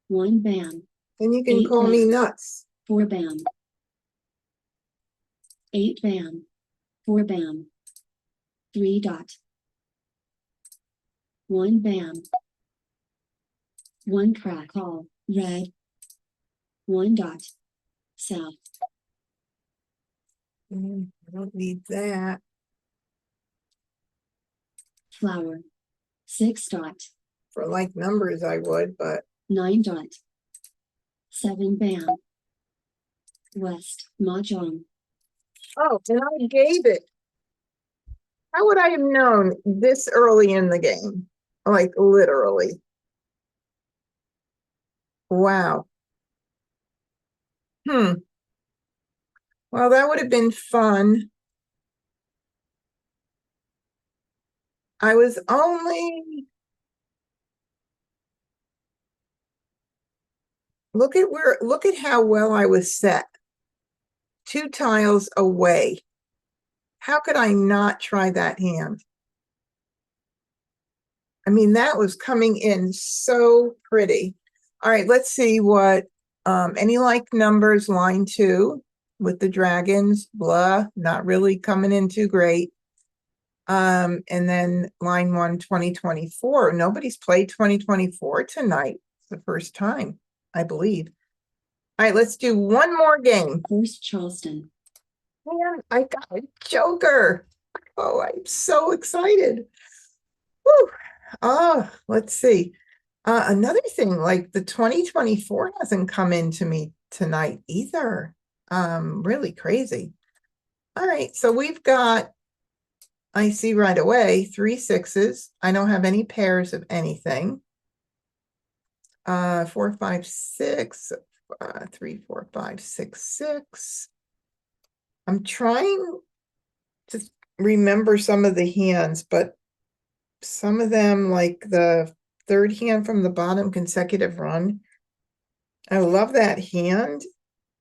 1 bam. And you can call me nuts. 4 bam. 8 bam. 4 bam. 3 dot. 1 bam. 1 crack. Call. Red. 1 dot. South. I don't need that. Flower. 6 dot. For like numbers I would, but 9 dot. 7 bam. West. Mahjong. oh, and I gave it. How would I have known this early in the game? Like literally. Wow. Well, that would have been fun. I was only, look at how well I was set. 2 tiles away. How could I not try that hand? I mean, that was coming in so pretty. All right, let's see what, any like numbers, line 2 with the dragons, blah, not really coming in too great. And then line 1, 2024. Nobody's played 2024 tonight. It's the first time, I believe. All right, let's do one more game. First Charleston. Man, I got a joker. Oh, I'm so excited. Woo. Oh, let's see. Another thing, like the 2024 hasn't come into me tonight either. Really crazy. All right, so we've got, I see right away, 3 6s. I don't have any pairs of anything. 4, 5, 6, 3, 4, 5, 6, 6. I'm trying to remember some of the hands, but some of them, like the third hand from the bottom, consecutive run. I love that hand,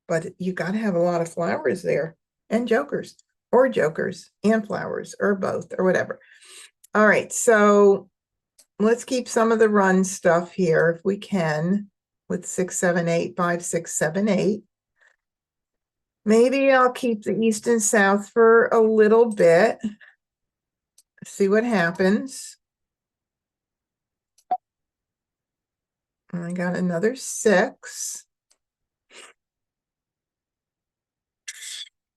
but you got to have a lot of flowers there and jokers and flowers or both or whatever. All right, so let's keep some of the run stuff here if we can with 6, 7, 8, 5, 6, 7, 8. Maybe I'll keep the east and south for a little bit. See what happens. And I got another 6.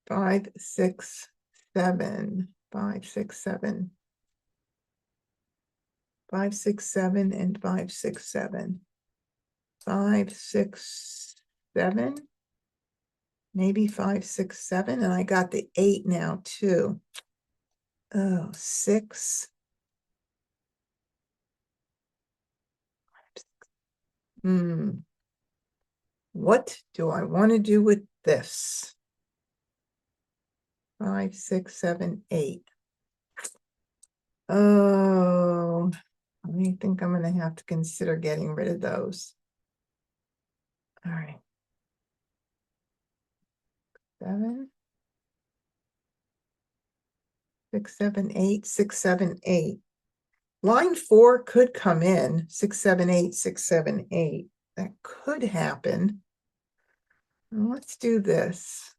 5, 6, 7, 5, 6, 7. 5, 6, 7, and 5, 6, 7. 5, 6, 7. Maybe 5, 6, 7. And I got the 8 now too. Oh, 6. What do I want to do with this? 5, 6, 7, 8. Oh, I think I'm going to have to consider getting rid of those. All right. 7, 6, 7, 8, 6, 7, 8. Line 4 could come in 6, 7, 8, 6, 7, 8. That could happen. Let's do this.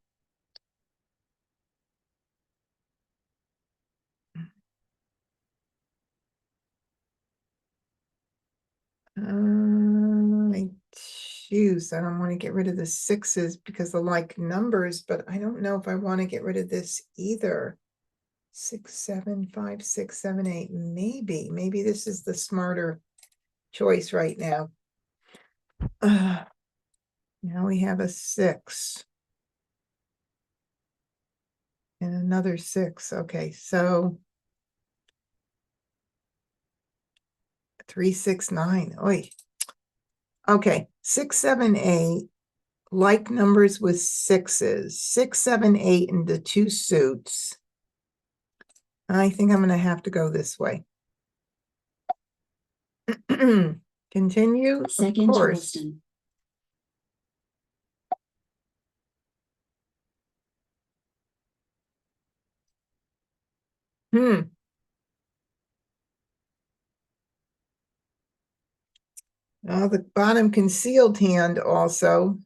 I choose. I don't want to get rid of the 6s because I like numbers, but I don't know if I want to get rid of this either. 6, 7, 5, 6, 7, 8. Maybe this is the smarter choice right now. Now we have a 6 and another 6. Okay, so 3, 6, 9. Oi. Okay, 6, 7, 8. Like numbers with 6s. 6, 7, 8 and the 2 suits. I think I'm going to have to go this way. Continue. Second Of course. Charleston. The bottom concealed hand also.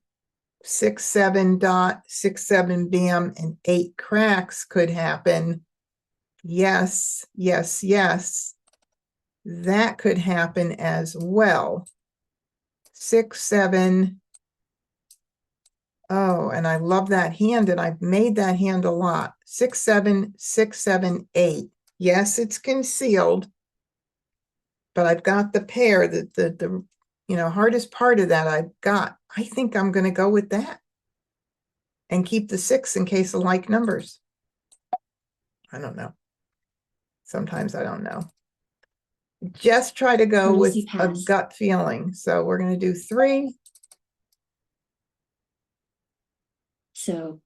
6, 7 dot, 6, 7 bam, and 8 cracks could happen. Yes, yes, yes. That could happen as well. 6, 7. Oh, and I love that hand, and I've made that hand a lot. 6, 7, 6, 7, 8. Yes, it's concealed, but I've got the pair, the hardest part of that I've got. I think I'm going to go with that and keep the 6 in case of like numbers. I don't know. Sometimes I don't know. Just try to go with a gut feeling. So we're going to do 3. So.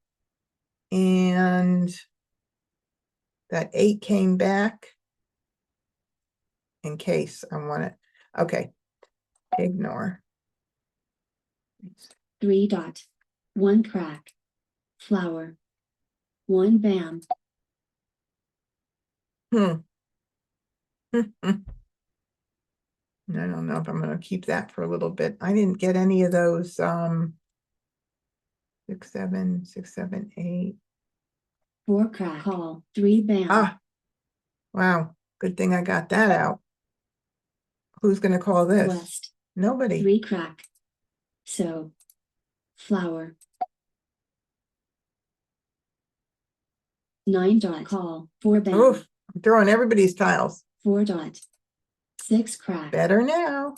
And that 8 came back in case I want it. Okay. Ignore. 3 dot. 1 crack. Flower. 1 bam. I don't know if I'm going to keep that for a little bit. I didn't get any of those 6, 7, 6, 7, 8. 4 crack. Call. 3 bam. Wow. Good thing I got that out. Who's going to call this? West. Nobody. 3 crack. So. flower. 9 dot, call, 4 bam, Oof, I'm throwing everybody's tiles. 4 dot, 6 crack, Better now.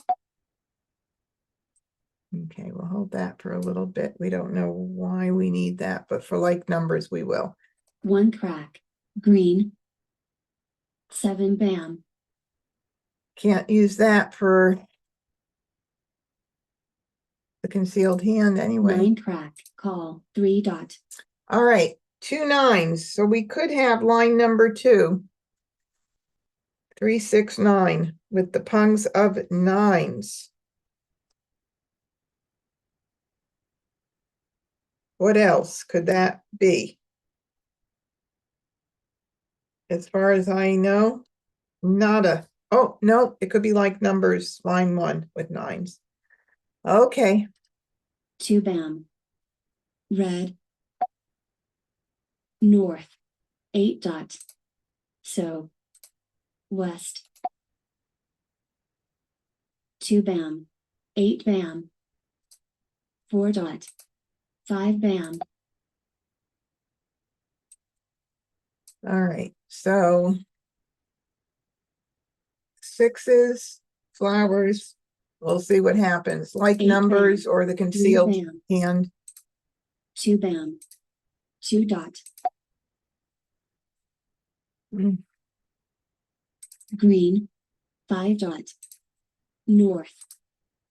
Okay, we'll hold that for a little bit. We don't know why we need that, but for like numbers, we will. 1 crack, green, 7 bam, Can't use that for the concealed hand anyway. 9 crack, call, 3 dot, All right, 2 9s. So we could have line number 2. 3 6 9 with the pungs of 9s. What else could that be? As far as I know, nada. Oh, no, it could be like numbers, line 1 with 9s. Okay, 2 bam, red, north, 8 dot, so, west, 2 bam, 8 bam, 4 dot, 5 bam, all right. So 6s, flowers. We'll see what happens. Like 8 numbers bam, or the 3 concealed bam, hand. 2 bam, 2 dot, Mm, green, 5 dot, north,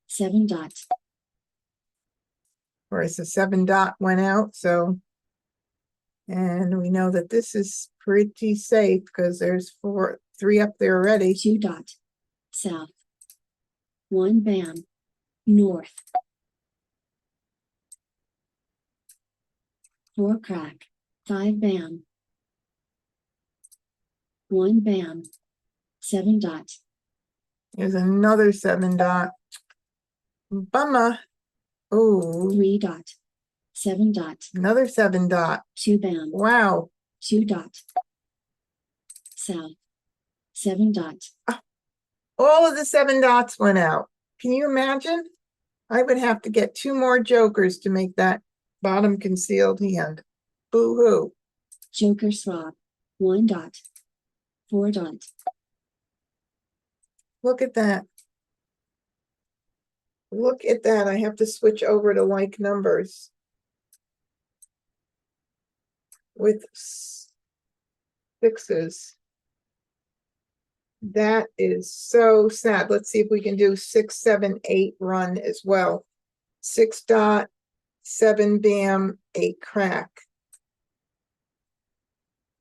7 dot, Of course, the 7 dot went out, so. And we know that this is pretty safe because there's 3 up there already. 2 dot, south, 1 bam, north, 4 crack, 5 bam, 1 bam, 7 dot, There's another 7 dot. Bummer. Oh, 3 dot, 7 dot, another 7 dot. 2 bam, Wow. 2 dot, south, 7 dot, All of the 7 dots went out. Can you imagine? I would have to get 2 more jokers to make that bottom concealed hand. Boo-hoo. joker swap, 1 dot, 4 dot, Look at that. Look at that. I have to switch over to like numbers. With 6s. That is so sad. Let's see if we can do 6 7 8 run as well. 6 dot, 7 bam, 8 crack.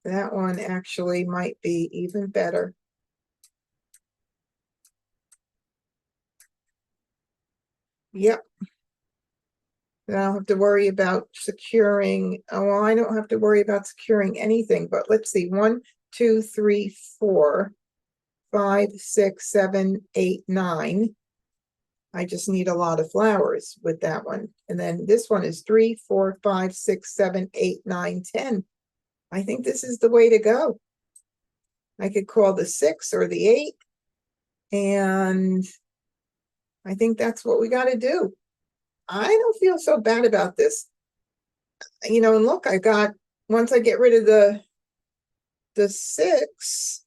That one actually might be even better. Yep. Then I don't have to worry about securing. Oh, well, I don't have to worry about securing anything, but let's see. 1 2 3 4 5 6 7 8 9. I just need a lot of flowers with that one. And then this one is 3 4 5 6 7 8 9 10. I think this is the way to go. I could call the 6 or the 8. And I think that's what we got to do. I don't feel so bad about this. You know, and look, I got, once I get rid of the 6,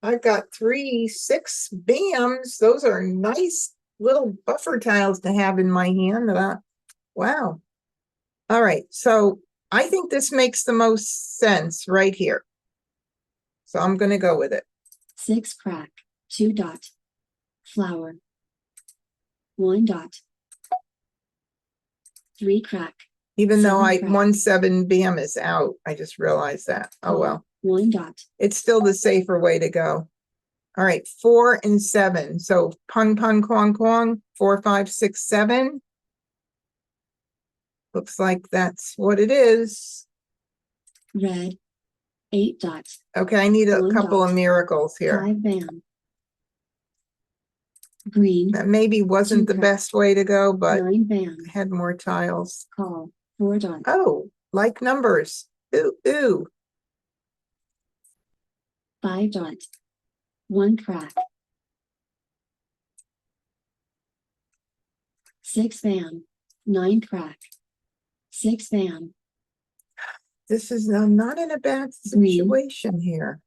I've got 3 6 bams. Those are nice little buffer tiles to have in my hand. Wow. All right. So I think this makes the most sense right here. So I'm going to go with it. 6 crack, 2 dot, flower, 1 dot, 3 crack, Even though 7 crack. 1 7 bam is out. I just realized that. Oh, call, well. 1 dot, It's still the safer way to go. All right, 4 and 7. So pung, pung, quong, quong, 4 5 6 7. Looks like that's what it is. red, 8 dot, Okay, I need a 1 couple dot, of miracles here. 5 bam, green, That maybe wasn't 2 the crack, best way to go, but 9 bam, I had more tiles. call, 4 dot, Oh, like numbers. Ooh, ooh. 5 dot, 1 crack, 6 bam, 9 crack. 6 van. This is, I'm not in a bad Green. situation here.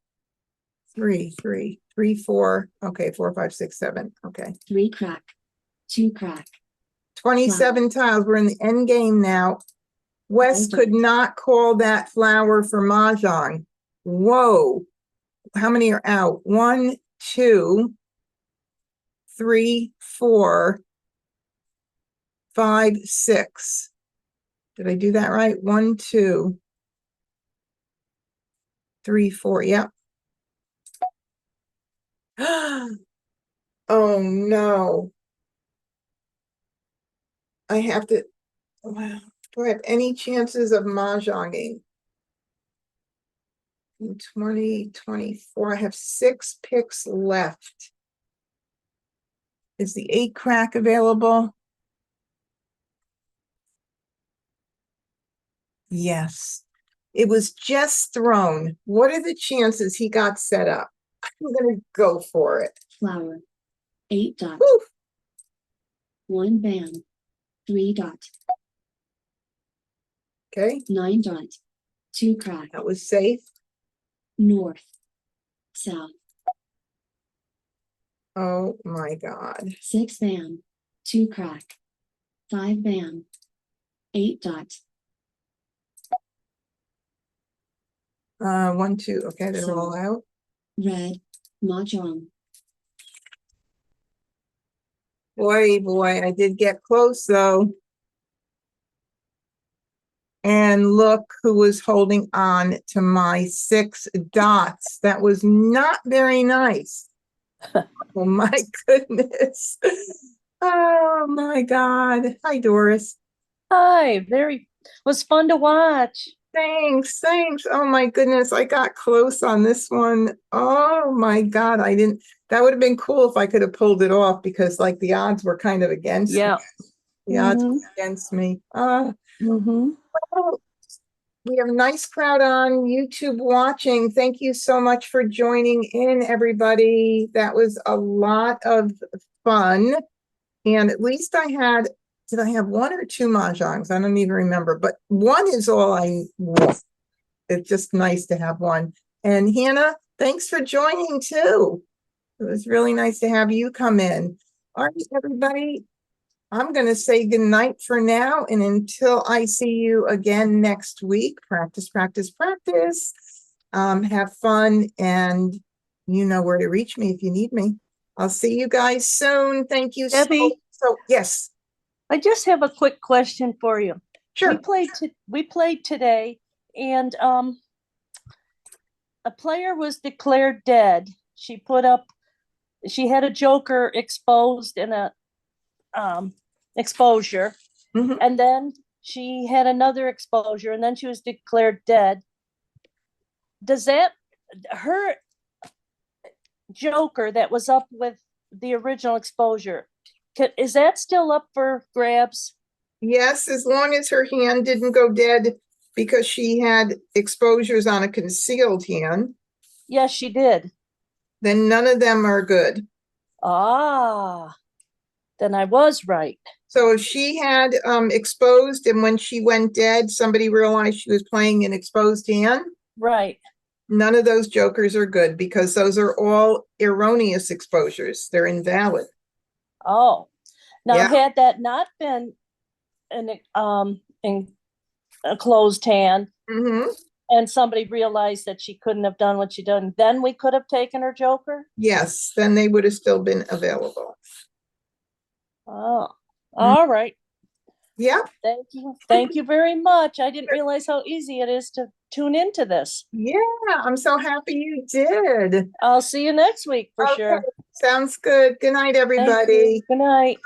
3, 3, 3, 4. Okay, 4, 5, 6, 7. Okay. 3 crack. 2 crack. 27 tiles. We're in the end game now. Wes Okay. could not call that flower for Mahjong. Whoa. How many are out? 1, 2, 3, 4, 5, 6. Did I do that right? 1, 2, 3, 4. Yep. Oh no. I have to, wow. Do I have any chances of mahjonging? In 2024, I have 6 picks left. Is the 8 crack available? Yes. It was just thrown. What are the chances he got set up? I'm gonna go for it. Flower. 8 dot. Woo. 1 van. 3 dot. Okay, 9 dot. 2 crack. that was safe. North. South. Oh my God. 6 van. 2 crack. 5 van. 8 dot. 1, 2. Okay, they're all out. Red. Mahjong. Boy, I did get close though. And look who was holding on to my 6 dots. That was not very nice. Oh my goodness. Oh my God. Hi, Doris. Hi, was fun to watch. Thanks. Oh my goodness. I got close on this one. Oh my God. That would have been cool if I could have pulled it off because like the odds were kind of against me. Yeah. The odds were against me. Mm-hmm. Well, we have a nice crowd on YouTube watching. Thank you so much for joining in, everybody. That was a lot of fun. And at least did I have 1 or 2 mahjongs? I don't even remember, but 1 is all I want. It's just nice to have 1. And Hannah, thanks for joining too. It was really nice to have you come in. All right, everybody. I'm going to say good night for now. And until I see you again next week, practice, practice, practice. Have fun. And you know where to reach me if you need me. I'll see you guys soon. Thank you. Debbie? Yes, I just have a quick question for you. sure. We played today, and a player was declared dead. She had a joker exposed in a exposure, Mhm. and then she had another exposure, and then she was declared dead. Does her joker that was up with the original exposure, is that still up for grabs? Yes, as long as her hand didn't go dead because she had exposures on a concealed hand, Yes, she did. then none of them are good. Then I was right. So if she had exposed and when she went dead, somebody realized she was playing an exposed hand, Right. none of those jokers are good because those are all erroneous exposures. They're invalid. Oh, now Yeah. had that not been in a closed hand, Mm-hmm. and somebody realized that she couldn't have done what she done, then we could have taken her joker. Yes, then they would have still been available. Oh, all right. Yeah. Thank you very much. I didn't realize how easy it is to tune into this. Yeah, I'm so happy you did. I'll see you next week for Okay, sure. sounds good. Good night, Thank you. everybody. Good night.